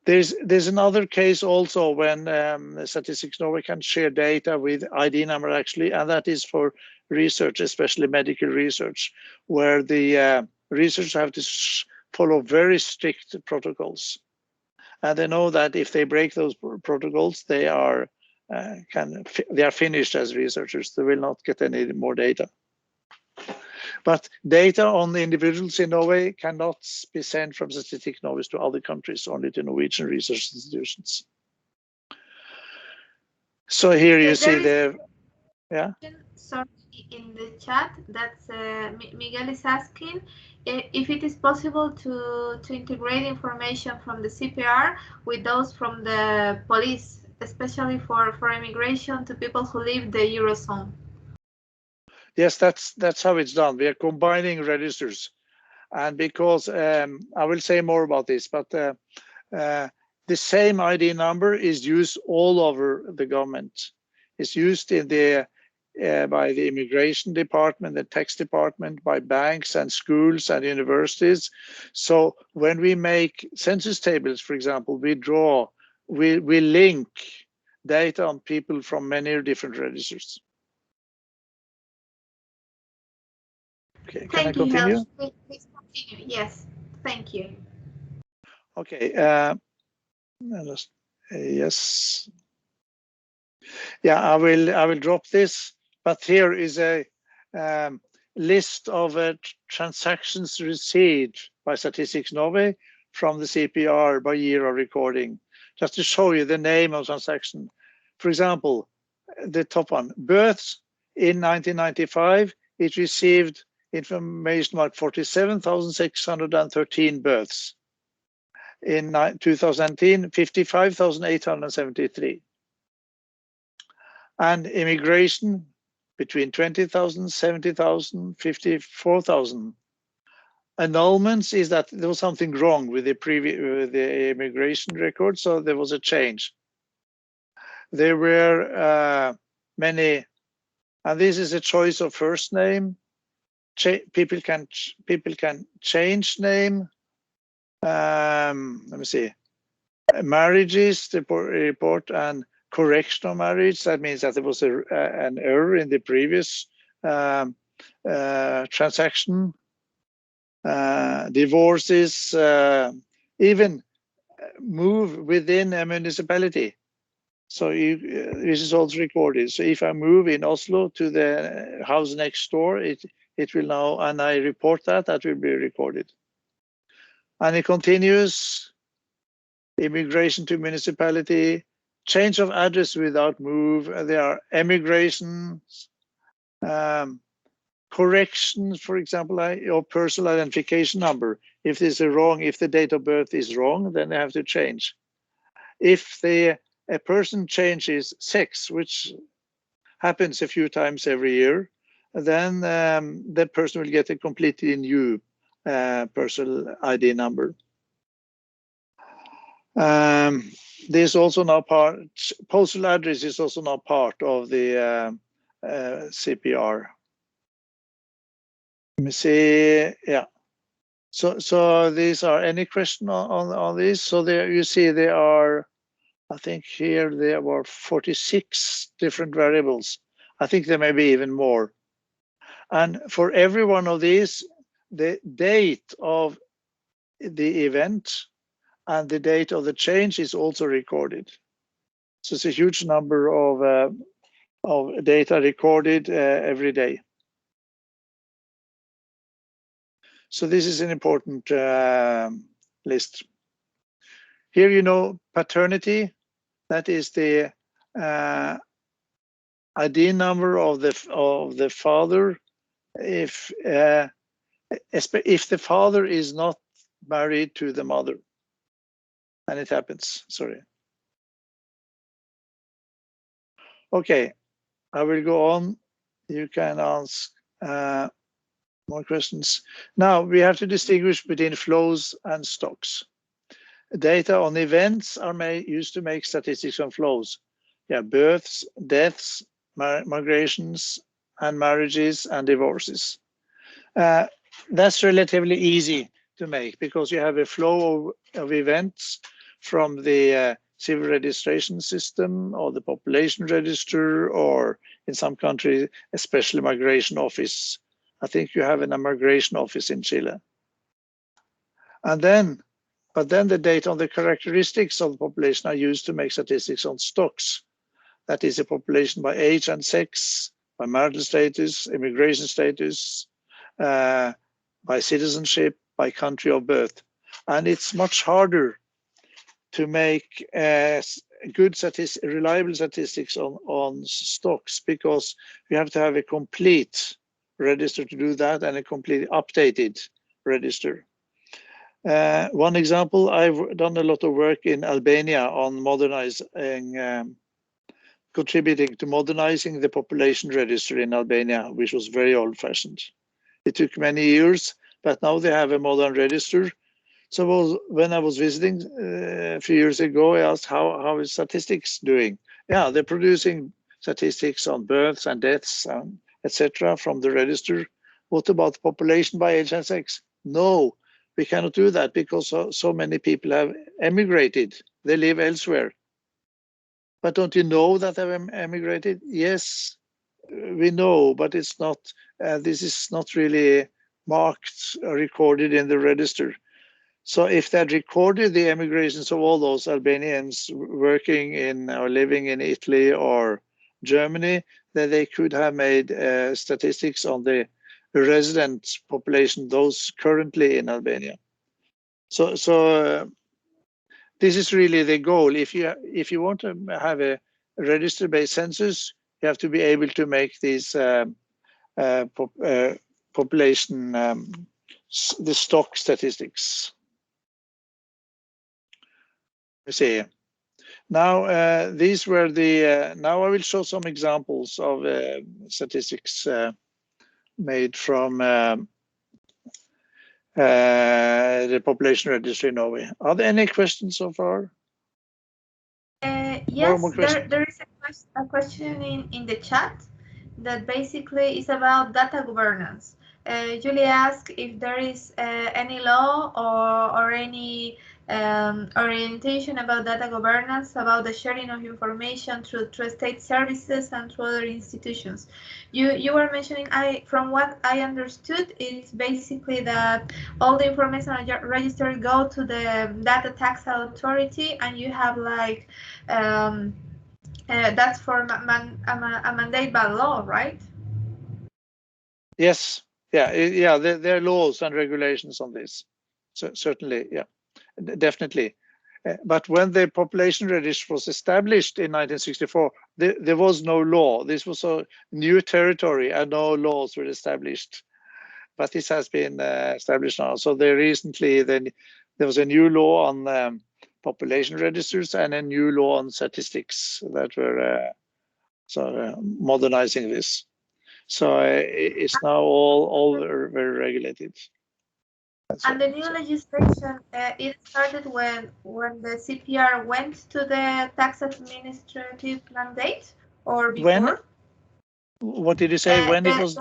There's another case also when Statistics Norway can share data with ID number actually, and that is for research, especially medical research, where the researchers have to follow very strict protocols. And they know that if they break those protocols, they are finished as researchers. They will not get any more data. But data on the individuals in Norway cannot be sent from Statistics Norway to other countries, only to Norwegian research institutions. So here you see the, yeah. Sorry, in the chat, that's Miguel is asking if it is possible to integrate information from the CPR with those from the police, especially for immigration to people who leave the Eurozone. Yes, that's how it's done. We are combining registers, and because I will say more about this, but the same ID number is used all over the government. It's used in the by the immigration department, the tax department, by banks and schools and universities. So when we make census tables, for example, we link data on people from many different registers. Okay, can I continue? Please continue. Yes, thank you. Okay, yes. Yeah, I will drop this, but here is a list of transactions received by Statistics Norway from the CPR by year of recording, just to show you the name of transaction. For example, the top one, births in 1995, it received information about 47,613 births. In 2010, 55,873. And immigration between 20,000, 70,000, 54,000. Annulments is that there was something wrong with the immigration record, so there was a change. There were many, and this is a choice of first name. People can change name. Let me see. Marriages, the report, and correction of marriage. That means that there was an error in the previous transaction. Divorces, even move within a municipality. So this is also recorded. So if I move in Oslo to the house next door, it will now, and I report that will be recorded. And it continues, immigration to municipality, change of address without move. There are emigrations, corrections, for example, your personal identification number. If this is wrong, if the date of birth is wrong, then they have to change. If a person changes sex, which happens a few times every year, then the person will get a completely new personal ID number. There's also now postal address is also now part of the CPR. Let me see, yeah. So these are, any question on this? So there you see there are, I think here there were 46 different variables. I think there may be even more. And for every one of these, the date of the event and the date of the change is also recorded. So it's a huge number of data recorded every day. So this is an important list. Here you know paternity, that is the ID number of the father if the father is not married to the mother, and it happens. Sorry. Okay, I will go on. You can ask more questions. Now we have to distinguish between flows and stocks. Data on events are used to make statistics on flows. Yeah, births, deaths, migrations, and marriages and divorces. That's relatively easy to make because you have a flow of events from the civil registration system or the population register, or in some countries, especially migration office. I think you have a migration office in Chile. But then the data on the characteristics of the population are used to make statistics on stocks. That is a population by age and sex, by marital status, immigration status, by citizenship, by country of birth. And it's much harder to make good reliable statistics on stocks because you have to have a complete register to do that and a completely updated register. One example, I've done a lot of work in Albania on modernizing, contributing to modernizing the population register in Albania, which was very old-fashioned. It took many years, but now they have a modern register. So when I was visiting a few years ago, I asked how is statistics doing? Yeah, they're producing statistics on births and deaths, etc. from the register. What about the population by age and sex? No, we cannot do that because so many people have emigrated. They live elsewhere. But don't you know that they've emigrated? Yes, we know, but it's not. This is not really marked or recorded in the register. So if they had recorded the emigrations of all those Albanians working in or living in Italy or Germany, then they could have made statistics on the resident population, those currently in Albania. So this is really the goal. If you want to have a register-based census, you have to be able to make these population, the stock statistics. Let's see. Now these were the. Now I will show some examples of statistics made from the population registry in Norway. Are there any questions so far? Yes, there is a question in the chat that basically is about data governance. Julie asked if there is any law or any orientation about data governance, about the sharing of information through state services and through other institutions. You were mentioning, from what I understood, it's basically that all the information registered go to the data tax authority, and you have like that's for a mandate by law, right? Yes, yeah. There are laws and regulations on this. So certainly, yeah, definitely. But when the population register was established in 1964, there was no law. This was a new territory and no laws were established. But this has been established now. So there was a new law on population registers and a new law on statistics that were modernizing this. So it's now all very regulated. And the new legislation, it started when the CPR went to the tax administrative mandate, or before? What did you say? When it was?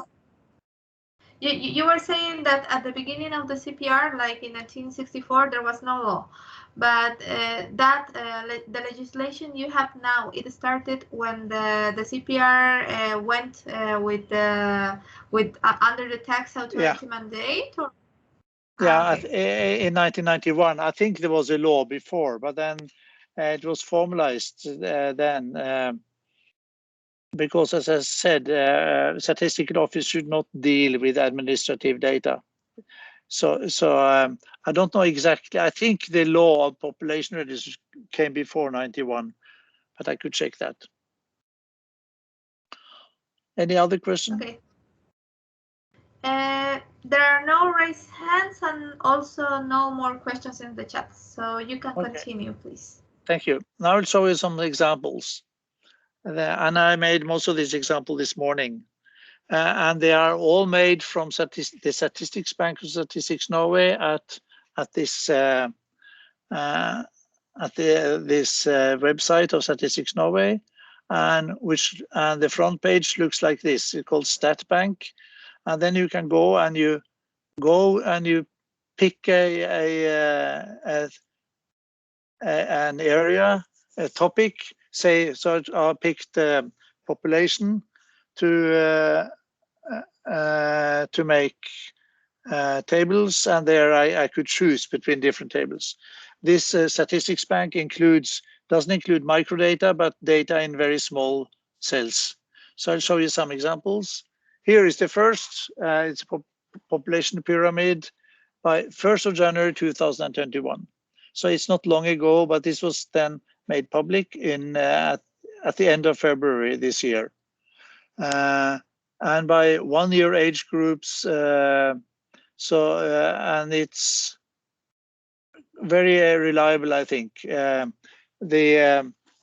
You were saying that at the beginning of the CPR, like in 1964, there was no law, but the legislation you have now, it started when the CPR went under the tax authority mandate, or? Yeah, in 1991, I think there was a law before, but then it was formalized then. Because, as I said, statistical office should not deal with administrative data. So I don't know exactly. I think the law of population registers came before 91, but I could check that. Any other question? Okay. There are no raised hands and also no more questions in the chat, so you can continue, please. Thank you. Now I'll show you some examples. And I made most of these examples this morning. And they are all made from the Statistics Bank of Statistics Norway at this website of Statistics Norway, and the front page looks like this. It's called Stat Bank, and then you can go and you pick an area, a topic. Say, so I picked population to make tables, and there I could choose between different tables. This Statistics Bank doesn't include microdata, but data in very small cells. So I'll show you some examples. Here is the first. It's a population pyramid by 1st of January 2021. So it's not long ago, but this was then made public at the end of February this year. And by 1 year age groups, and it's very reliable, I think.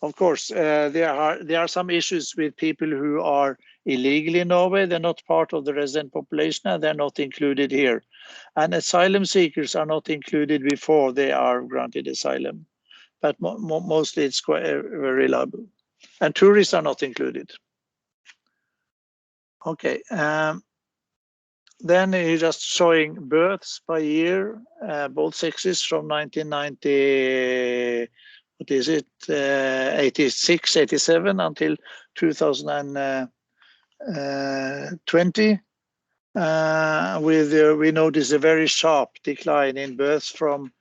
Of course, there are some issues with people who are illegal in Norway. They're not part of the resident population, and they're not included here. And asylum seekers are not included before they are granted asylum. But mostly it's quite very reliable. And tourists are not included. Okay. Then he's just showing births by year, both sexes from 1990, 86, 87 until 2020. We notice a very sharp decline in births from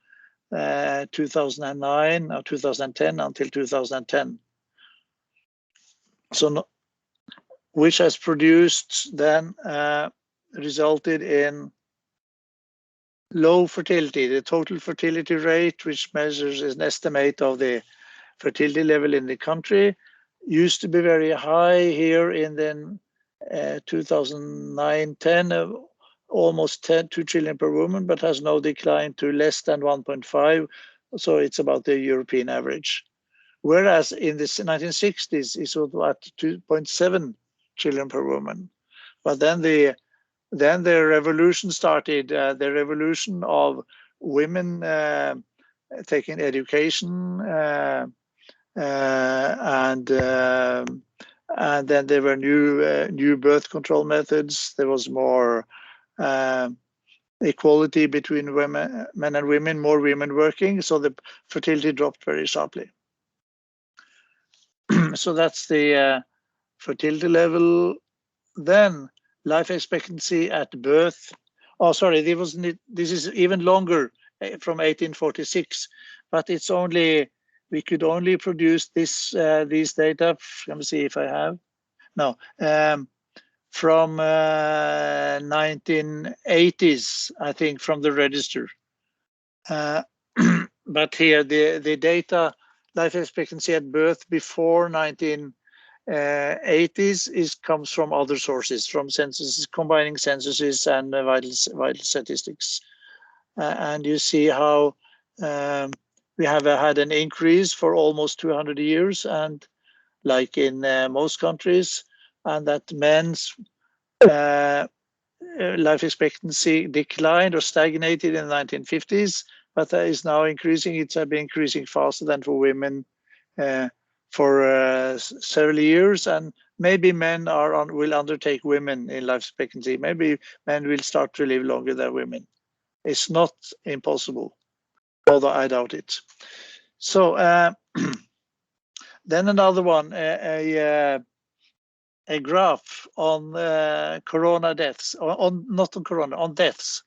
2009 or 2010 until 2010. So, which has produced then resulted in low fertility. The total fertility rate, which measures an estimate of the fertility level in the country, used to be very high here in the 2009-10, almost 2 children per woman, but has now declined to less than 1.5. So it's about the European average. Whereas in the 1960s, it was at 2.7 children per woman. But then the revolution started, the revolution of women taking education, and then there were new birth control methods. There was more equality between men and women, more women working, so the fertility dropped very sharply. So that's the fertility level. Then life expectancy at birth. Oh, sorry, this is even longer, from 1846, but it's only, we could only produce these data. Let me see if I have. No, from 1980s, I think, from the register. But here the data, life expectancy at birth before 1980s comes from other sources, from censuses, combining censuses and vital statistics. And you see how we have had an increase for almost 200 years, and like in most countries, and that men's life expectancy declined or stagnated in the 1950s, but that is now increasing. It's been increasing faster than for women for several years, and maybe men will undertake women in life expectancy. Maybe men will start to live longer than women. It's not impossible, although I doubt it. So then another one, a graph on corona deaths, not on corona, on deaths.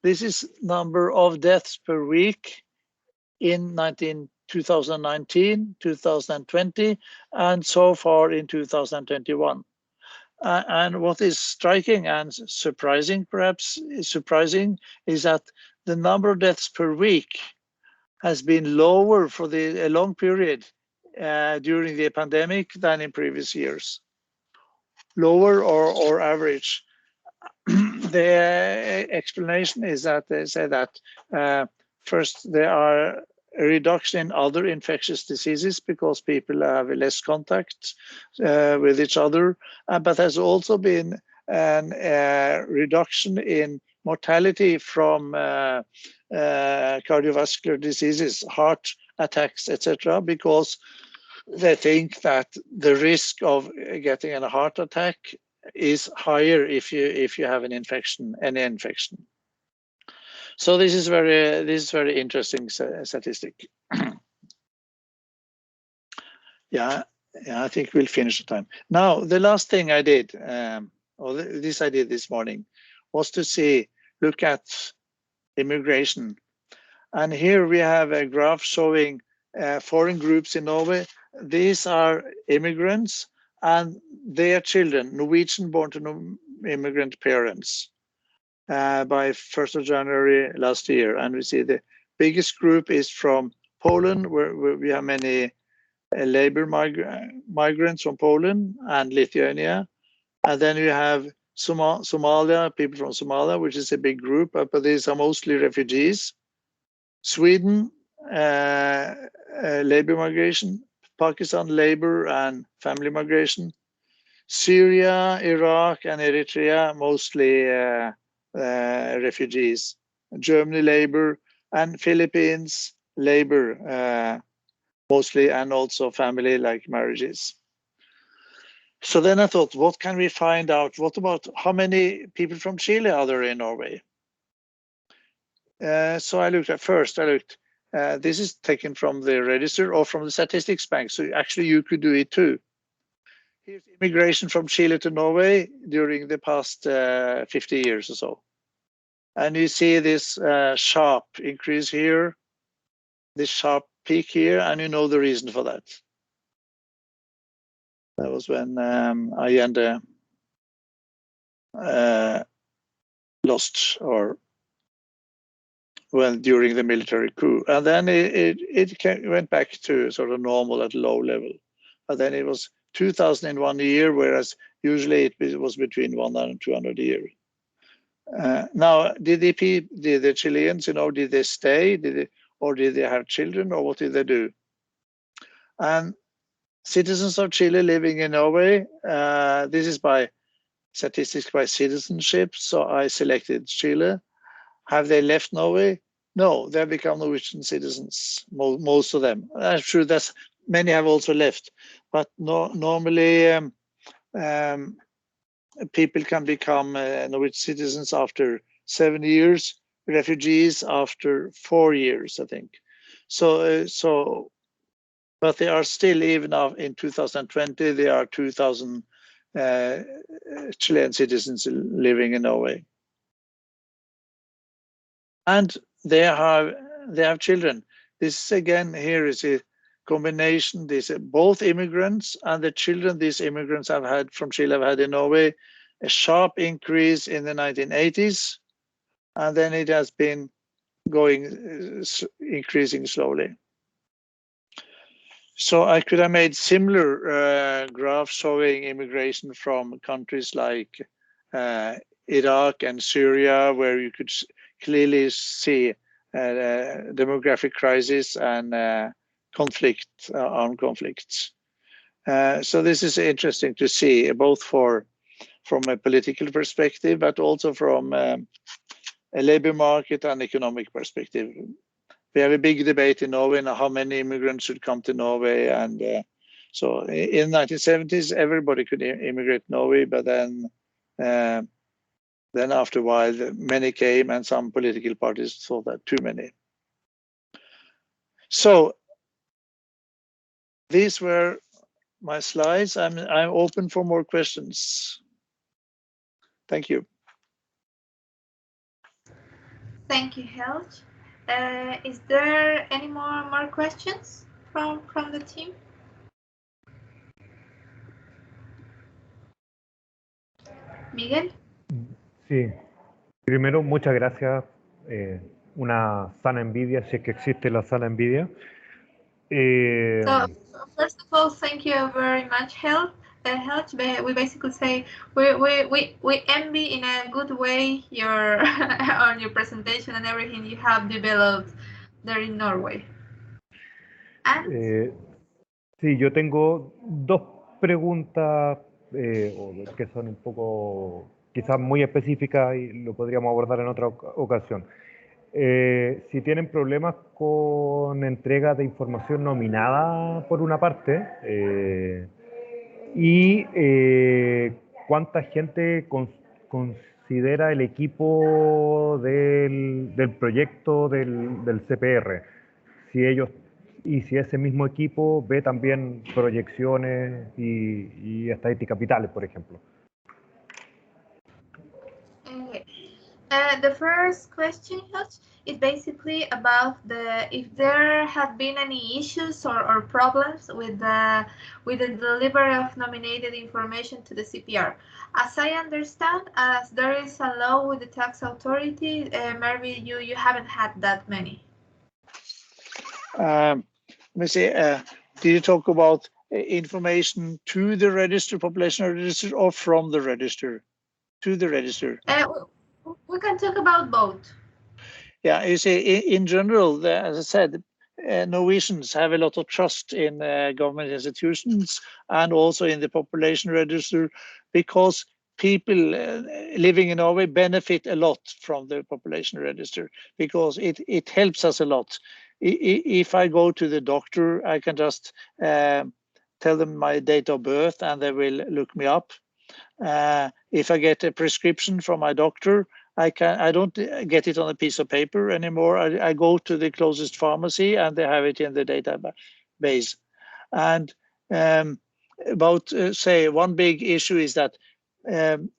This is number of deaths per week in 2019, 2020, and so far in 2021. And what is striking and surprising, perhaps surprising, is that the number of deaths per week has been lower for a long period during the pandemic than in previous years. Lower or average. The explanation is that they say that first there are a reduction in other infectious diseases because people have less contact with each other, but there's also been a reduction in mortality from cardiovascular diseases, heart attacks, etc., because they think that the risk of getting a heart attack is higher if you have an infection, any infection. So this is very interesting statistic. Yeah, I think we'll finish the time. Now, the last thing I did, or this I did this morning, was to look at immigration. And here we have a graph showing foreign groups in Norway. These are immigrants and their children, Norwegian born to immigrant parents, by 1st of January last year. And we see the biggest group is from Poland, where we have many labor migrants from Poland and Lithuania. And then you have Somalia, people from Somalia, which is a big group, but these are mostly refugees. Sweden, labor migration, Pakistan, labor and family migration. Syria, Iraq, and Eritrea, mostly refugees. Germany, labor, and Philippines, labor, mostly, and also family, like marriages. So then I thought, what can we find out? What about how many people from Chile are there in Norway? So I looked this is taken from the register or from the statistics bank. So actually you could do it too. Here's immigration from Chile to Norway during the past 50 years or so. And you see this sharp increase here, this sharp peak here, and you know the reason for that. That was when Allende lost, or well, during the military coup. And then it went back to sort of normal at low level. But then it was 2,000 in 1 year, whereas usually it was between 100 and 200 a year. Now, did the Chileans, did they stay? Or did they have children, or what did they do? And citizens of Chile living in Norway, this is by statistics by citizenship, so I selected Chile. Have they left Norway? No, they've become Norwegian citizens, most of them. I'm sure that many have also left, but normally people can become Norwegian citizens after 7 years, refugees after 4 years, I think. So, but they are still, even now in 2020, there are 2,000 Chilean citizens living in Norway. And they have children. This again here is a combination. These are both immigrants and the children these immigrants have had from Chile have had in Norway. A sharp increase in the 1980s, and then it has been increasing slowly. So I could have made similar graphs showing immigration from countries like Iraq and Syria, where you could clearly see demographic crisis and armed conflicts. So this is interesting to see, both from a political perspective, but also from a labor market and economic perspective. We have a big debate in Norway now how many immigrants should come to Norway, and so in the 1970s everybody could immigrate to Norway, but then after a while many came, and some political parties thought that too many. So these were my slides. I'm open for more questions. Thank you. Thank you, Helge. Is there any more questions from the team? Miguel? Sí. Primero, muchas gracias. Una sana envidia, si es que existe la sana envidia. So first of all, thank you very much, Helge. We basically say we envy in a good way your on your presentation and everything you have developed there in Norway. Sí, yo tengo dos preguntas que son un poco quizás muy específicas y lo podríamos abordar en otra ocasión. Si tienen problemas con entrega de información nominada por una parte y cuánta gente considera el equipo del proyecto del CPR, si ese mismo equipo ve también proyecciones y estadísticas vitales, por ejemplo. The first question is basically about if there have been any issues or problems with the delivery of nominated information to the CPR. As I understand, as there is a law with the tax authority, maybe you haven't had that many. Let me see. Did you talk about information to the register, population register, or from the register to the register? We can talk about both. Yeah, you see, in general, as I said, Norwegians have a lot of trust in government institutions and also in the population register, because people living in Norway benefit a lot from the population register, because it helps us a lot. If I go to the doctor, I can just tell them my date of birth and they will look me up. If I get a prescription from my doctor, I don't get it on a piece of paper anymore. I go to the closest pharmacy and they have it in the database. And about say one big issue is that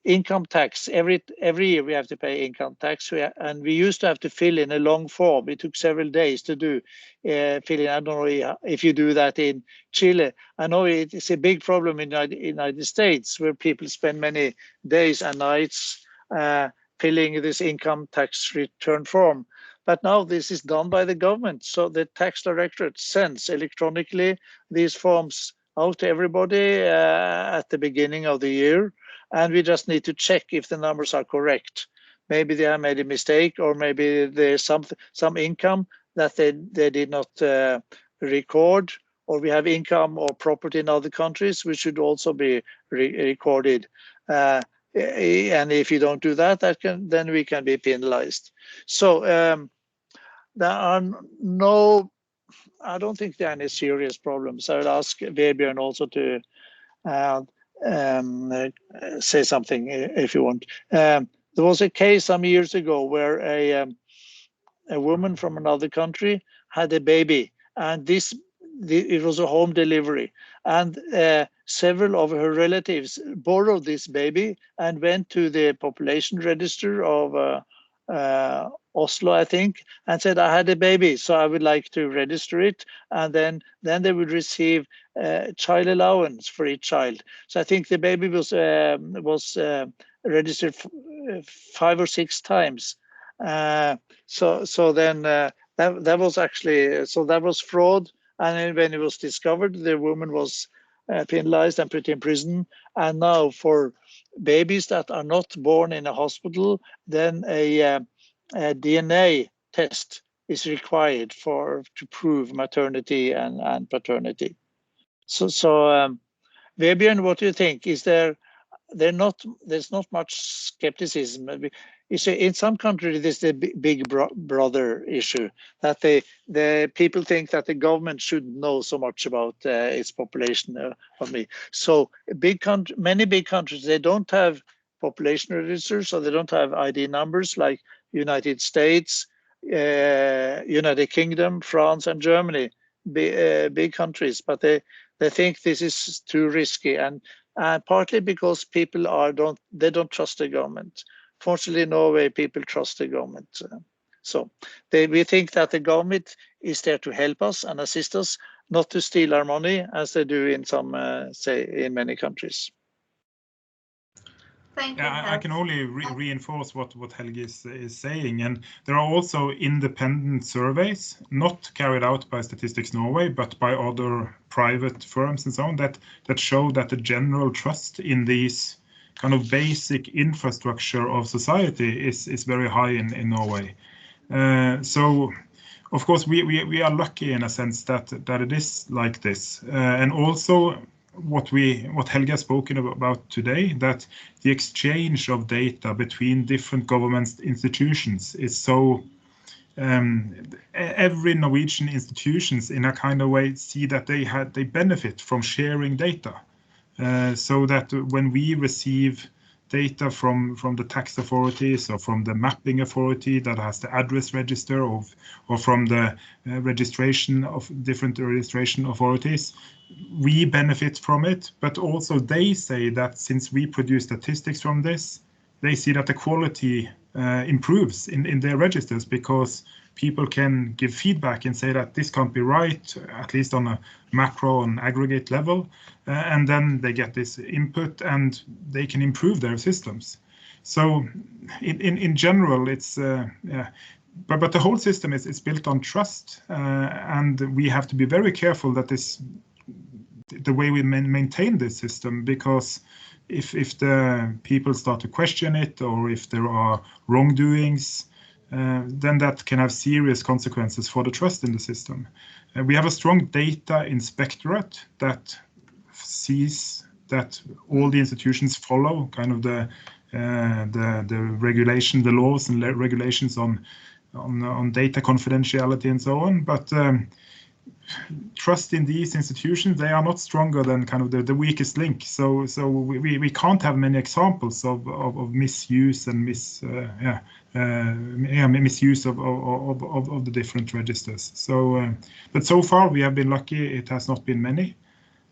income tax. Every year we have to pay income tax, and we used to have to fill in a long form. It took several days to do fill in. I don't know if you do that in Chile. I know it's a big problem in the United States, where people spend many days and nights filling this income tax return form. But now this is done by the government. So the tax directorate sends electronically these forms out to everybody at the beginning of the year. And we just need to check if the numbers are correct. Maybe they have made a mistake, or maybe there's some income that they did not record, or we have income or property in other countries which should also be recorded. And if you don't do that, then we can be penalized. So there are I don't think there are any serious problems. I will ask Vebjørn also to say something if you want. There was a case some years ago where a woman from another country had a baby, and it was a home delivery, and several of her relatives borrowed this baby and went to the population register of Oslo, I think, and said, I had a baby, so I would like to register it. And then they would receive child allowance for each child. So I think the baby was registered 5 or 6 times. So then that was actually, so that was fraud. And when it was discovered, the woman was penalized and put in prison. And now for babies that are not born in a hospital, then a DNA test is required to prove maternity and paternity. So Vebjørn, what do you think? Is there's not much skepticism? In some countries, there's the big brother issue, that the people think that the government shouldn't know so much about its population of me. So many big countries, they don't have population registers, so they don't have ID numbers, like United States, United Kingdom, France, and Germany, big countries, but they think this is too risky, and partly because people don't trust the government. Fortunately, in Norway, people trust the government. So we think that the government is there to help us and assist us, not to steal our money, as they do in some, say, in many countries. Thank you. Yeah, I can only reinforce what Helge is saying. And there are also independent surveys, not carried out by Statistics Norway, but by other private firms and so on, that show that the general trust in these kind of basic infrastructure of society is very high in Norway. So, of course, we are lucky in a sense that it is like this, and also what Helge has spoken about today, that the exchange of data between different government institutions is so. Every Norwegian institutions, in a kind of way, see that they benefit from sharing data, so that when we receive data from the tax authorities or from the mapping authority that has the address register or from the registration of different registration authorities, we benefit from it, but also they say that since we produce statistics from this, they see that the quality improves in their registers, because people can give feedback and say that this can't be right, at least on a macro and aggregate level, and then they get this input and they can improve their systems. So in general, it's yeah. But the whole system is built on trust, and we have to be very careful that the way we maintain this system, because if the people start to question it, or if there are wrongdoings, then that can have serious consequences for the trust in the system. We have a strong data inspectorate that sees that all the institutions follow kind of the regulation, the laws and regulations on data confidentiality and so on. But trust in these institutions, they are not stronger than kind of the weakest link. So we can't have many examples of misuse and misuse of the different registers. So, but so far we have been lucky; it has not been many.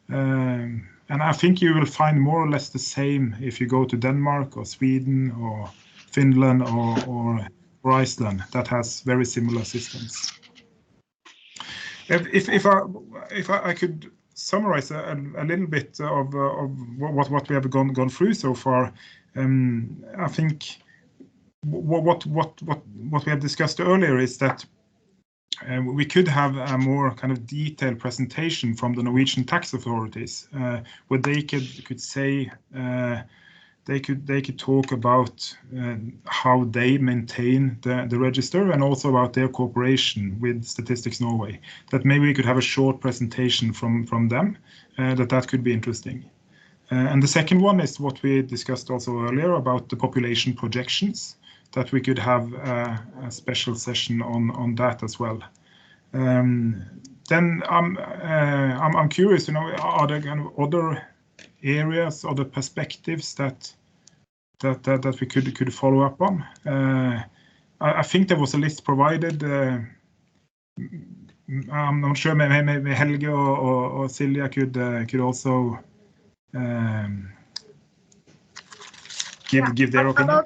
And I think you will find more or less the same if you go to Denmark or Sweden or Finland or Iceland, that has very similar systems. If I could summarize a little bit of what we have gone through so far, I think what we have discussed earlier is that we could have a more kind of detailed presentation from the Norwegian tax authorities, where they could say they could talk about how they maintain the register, and also about their cooperation with Statistics Norway. That maybe we could have a short presentation from them. That could be interesting. And the second one is what we discussed also earlier about the population projections, that we could have a special session on that as well. Then I'm curious, are there kind of other areas, other perspectives that we could follow up on? I think there was a list provided. I'm not sure. Maybe Helge or Silja could also give their opinion.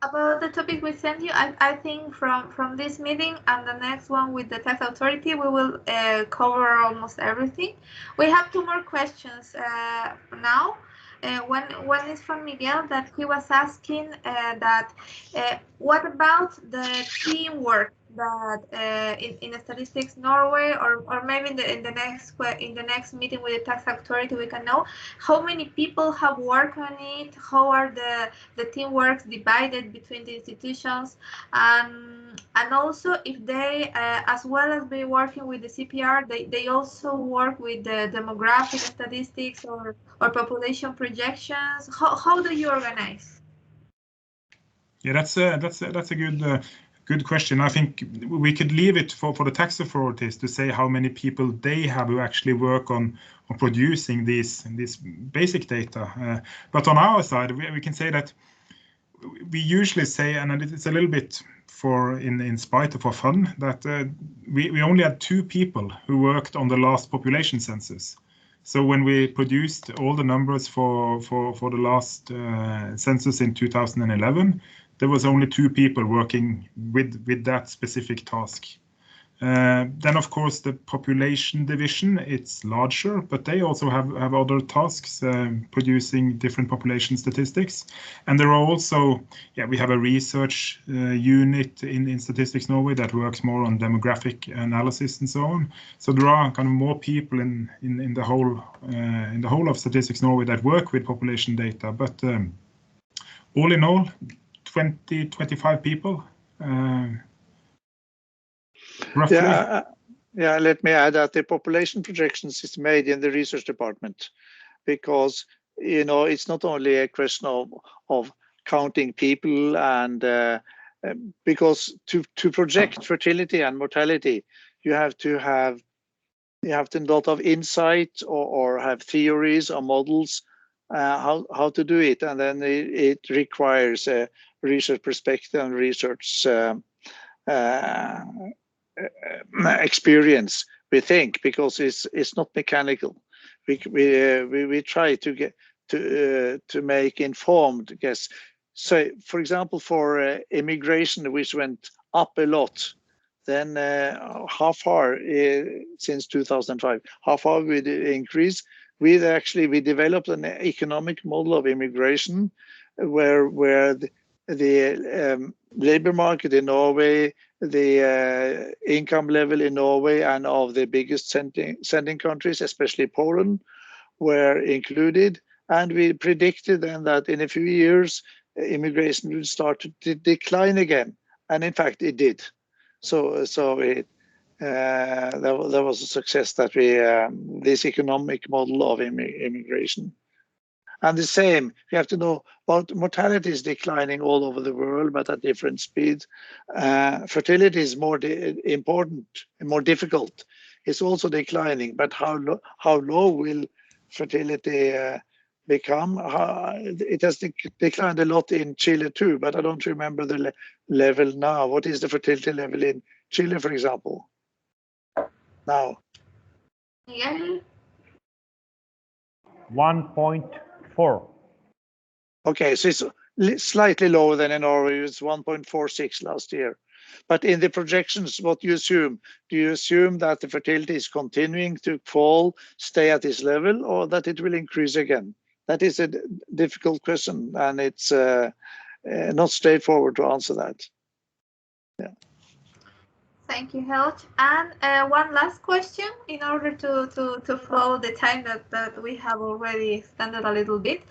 About the topic we sent you, I think from this meeting and the next one with the tax authority, we will cover almost everything. We have two more questions now. One is from Miguel, that he was asking that what about the teamwork that in Statistics Norway, or maybe in the next meeting with the tax authority, we can know how many people have worked on it, how are the teamworks divided between the institutions, and also if they, as well as be working with the CPR, they also work with the demographic statistics or population projections. How do you organize? Yeah, that's a good question. I think we could leave it for the tax authorities to say how many people they have who actually work on producing this basic data. But on our side, we can say that we usually say, and it's a little bit in spite of our fun, that we only had 2 people who worked on the last population census. So when we produced all the numbers for the last census in 2011, there was only 2 people working with that specific task. Then, of course, the population division, it's larger, but they also have other tasks, producing different population statistics. And there are also, we have a research unit in Statistics Norway that works more on demographic analysis and so on. So there are kind of more people in the whole of Statistics Norway that work with population data. But all in all, 25 people. Roughly. Yeah, let me add that the population projections is made in the research department, because it's not only a question of counting people, and because to project fertility and mortality, you have to have a lot of insight or have theories or models how to do it, and then it requires a research perspective and research experience, we think, because it's not mechanical. We try to get to make informed guess. So, for example, for immigration, which went up a lot, then how far since 2005? How far would it increase? We developed an economic model of immigration, where the labor market in Norway, the income level in Norway, and of the biggest sending countries, especially Poland, were included. And we predicted then that in a few years, immigration would start to decline again. And in fact, it did. So that was a success that we, this economic model of immigration. And the same, you have to know about mortality is declining all over the world, but at different speeds. Fertility is more important and more difficult. It's also declining, but how low will fertility become? It has declined a lot in Chile too, but I don't remember the level now. What is the fertility level in Chile, for example, now? Yeah. 1.4. Okay, so it's slightly lower than in Norway. It's 1.46 last year. But in the projections, what do you assume? Do you assume that the fertility is continuing to fall, stay at this level, or that it will increase again? That is a difficult question, and it's not straightforward to answer that. Yeah. Thank you, Helge. And one last question in order to follow the time that we have already extended a little bit.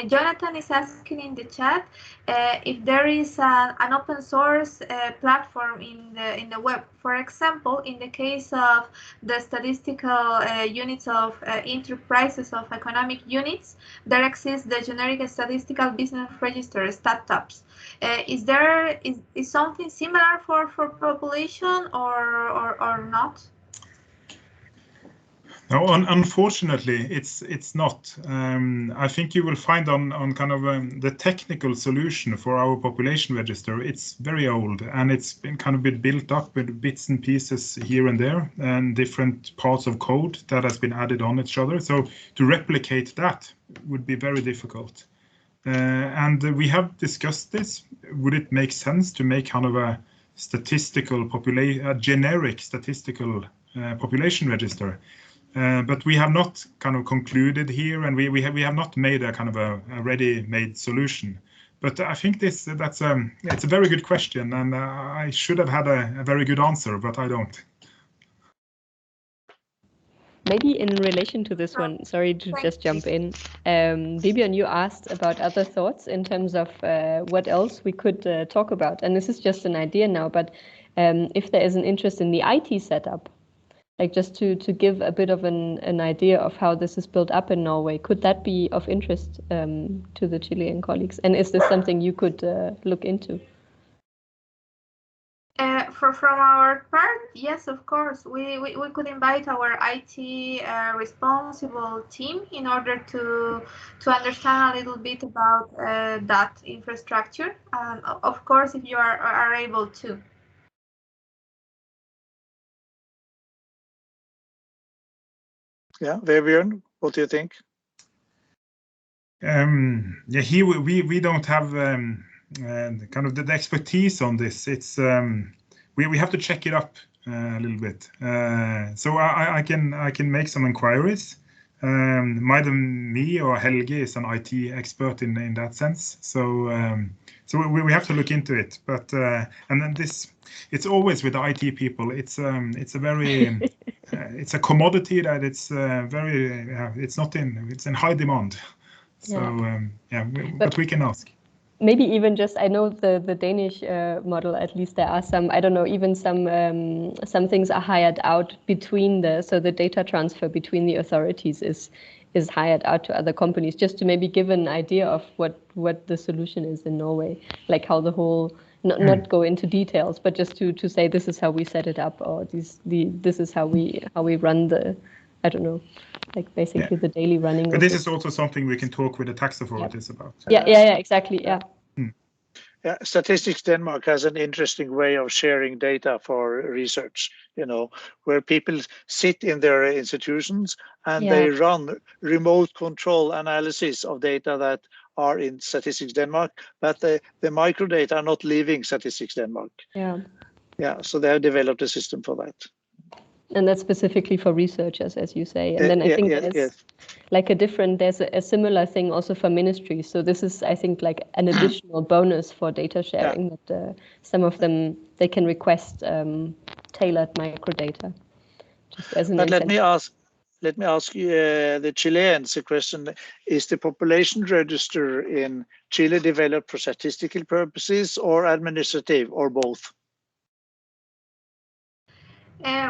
Jonathan is asking in the chat if there is an open source platform in the web. For example, in the case of the statistical units of enterprises of economic units, there exists the generic statistical business register, StatTabs. Is something similar for population or not? No, unfortunately, it's not. I think you will find on kind of the technical solution for our population register. It's very old, and it's been kind of been built up with bits and pieces here and there, and different parts of code that has been added on each other. So to replicate that would be very difficult. And we have discussed this. Would it make sense to make kind of a generic statistical population register? But we have not kind of concluded here, and we have not made a kind of a ready-made solution. But I think it's a very good question, and I should have had a very good answer, but I don't. Maybe in relation to this one, sorry to just jump in. Vibjørn, you asked about other thoughts in terms of what else we could talk about. And this is just an idea now, but if there is an interest in the IT setup, like just to give a bit of an idea of how this is built up in Norway, could that be of interest to the Chilean colleagues? And is this something you could look into? From our part, yes, of course. We could invite our IT responsible team in order to understand a little bit about that infrastructure. Of course, if you are able to. Yeah, Vebjørn, what do you think? Yeah, here we don't have kind of the expertise on this. It's we have to check it up a little bit. So I can make some inquiries. Neither me or Helge is an IT expert in that sense. So we have to look into it. But and then it's always with the IT people. It's a very it's a commodity that it's it's in high demand. So but we can ask. Maybe even just, I know the Danish model, at least there are some, I don't know, even some things are hired out between so the data transfer between the authorities is hired out to other companies, just to maybe give an idea of what the solution is in Norway, like how the whole, not go into details, but just to say this is how we set it up, or this is how we run the, I don't know, like basically the daily running. But this is also something we can talk with the tax authorities about. Yeah, exactly. Yeah. Yeah, Statistics Denmark has an interesting way of sharing data for research, where people sit in their institutions and they run remote control analysis of data that are in Statistics Denmark, but the microdata are not leaving Statistics Denmark. Yeah, so they have developed a system for that. And that's specifically for researchers, as you say. And then I think there's like there's a similar thing also for ministries. So this is, I think, like an additional bonus for data sharing, that some of them, they can request tailored microdata. Just as an incentive. Let me ask you, the Chileans a question. Is the population register in Chile developed for statistical purposes or administrative, or both?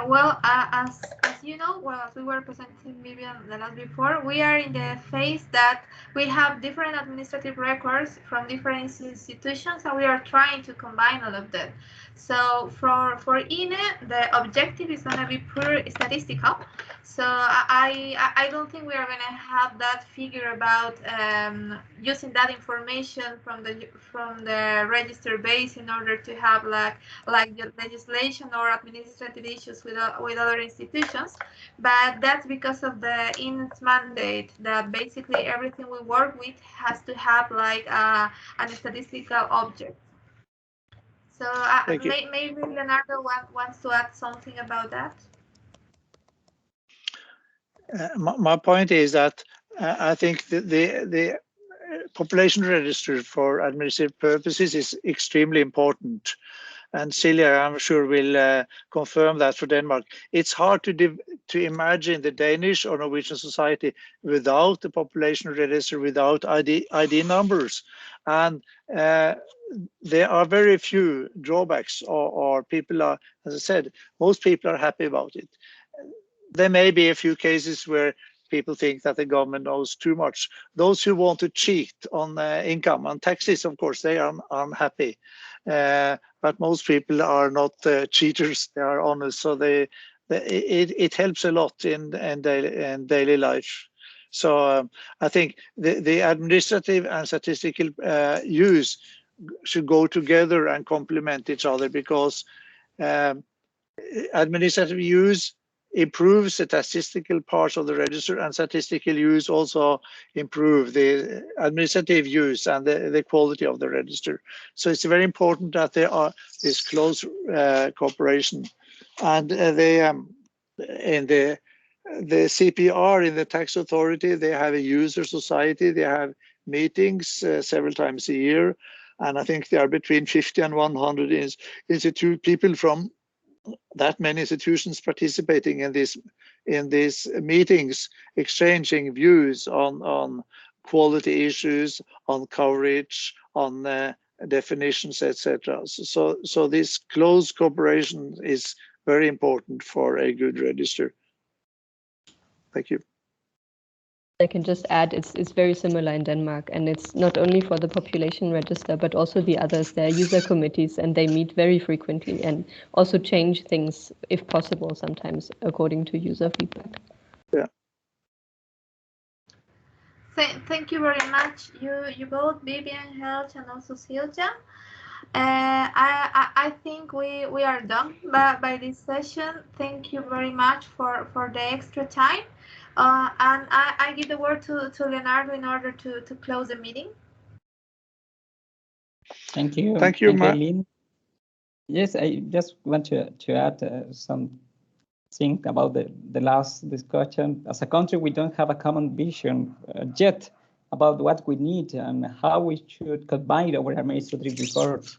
Well, as you know, well, as we were presenting Vivian the last before, we are in the phase that we have different administrative records from different institutions, and we are trying to combine all of them. So for INE, the objective is going to be pure statistical. So I don't think we are going to have that figure about using that information from the register base in order to have like legislation or administrative issues with other institutions, but that's because of the INE's mandate that basically everything we work with has to have like a statistical object. So maybe Leonardo wants to add something about that. My point is that I think the population register for administrative purposes is extremely important. And Silja, I'm sure, will confirm that for Denmark. It's hard to imagine the Danish or Norwegian society without the population register, without ID numbers. And there are very few drawbacks, or people are, as I said, most people are happy about it. There may be a few cases where people think that the government knows too much. Those who want to cheat on income and taxes, of course, they are unhappy. But most people are not cheaters; they are honest. So it helps a lot in daily life. So I think the administrative and statistical use should go together and complement each other, because administrative use improves the statistical parts of the register, and statistical use also improve the administrative use and the quality of the register. So it's very important that there are this close cooperation. And in the CPR, in the tax authority, they have a user society. They have meetings several times a year, and I think there are between 50 and 100 people from that many institutions participating in these meetings, exchanging views on quality issues, on coverage, on definitions, etc. So this close cooperation is very important for a good register. Thank you. I can just add, it's very similar in Denmark, and it's not only for the population register, but also the others. There are user committees, and they meet very frequently and also change things, if possible, sometimes according to user feedback. Yeah. Thank you very much, you both, Vivian, Helge, and also Silja. I think we are done by this session. Thank you very much for the extra time. And I give the word to Leonardo in order to close the meeting. Thank you. Thank you, Eileen. Yes, I just want to add something about the last discussion. As a country, we don't have a common vision yet about what we need and how we should combine our administrative records.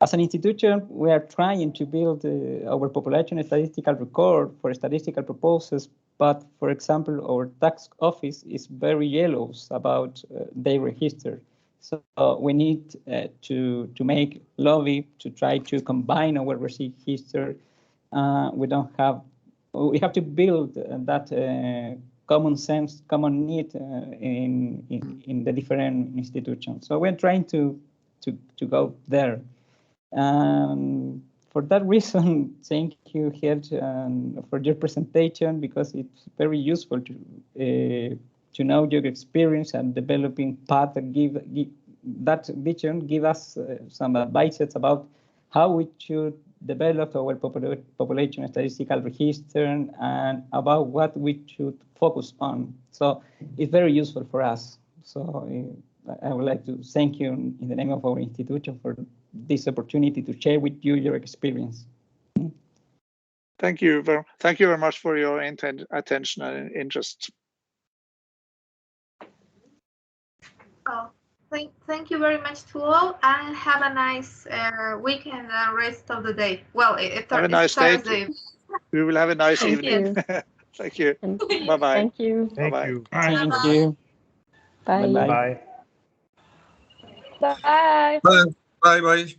As an institution, we are trying to build our population statistical record for statistical purposes, but for example, our tax office is very jealous about their register. So we need to make lobby to try to combine our register. We have to build that common sense, common need in the different institutions. So we're trying to go there. For that reason, thank you, Gert, for your presentation, because it's very useful to know your experience and developing path and give that vision, give us some advices about how we should develop our population statistical register and about what we should focus on. So it's very useful for us. So I would like to thank you in the name of our institution for this opportunity to share with you your experience. Thank you very much for your attention and interest. Oh, thank you very much to all, and have a nice weekend and rest of the day. Well, have a nice Thursday. day. We will have a nice evening. Thank you. Bye-bye. Thank you. Bye-bye. Thank you. Bye. Bye-bye. Bye. Bye. Bye bye.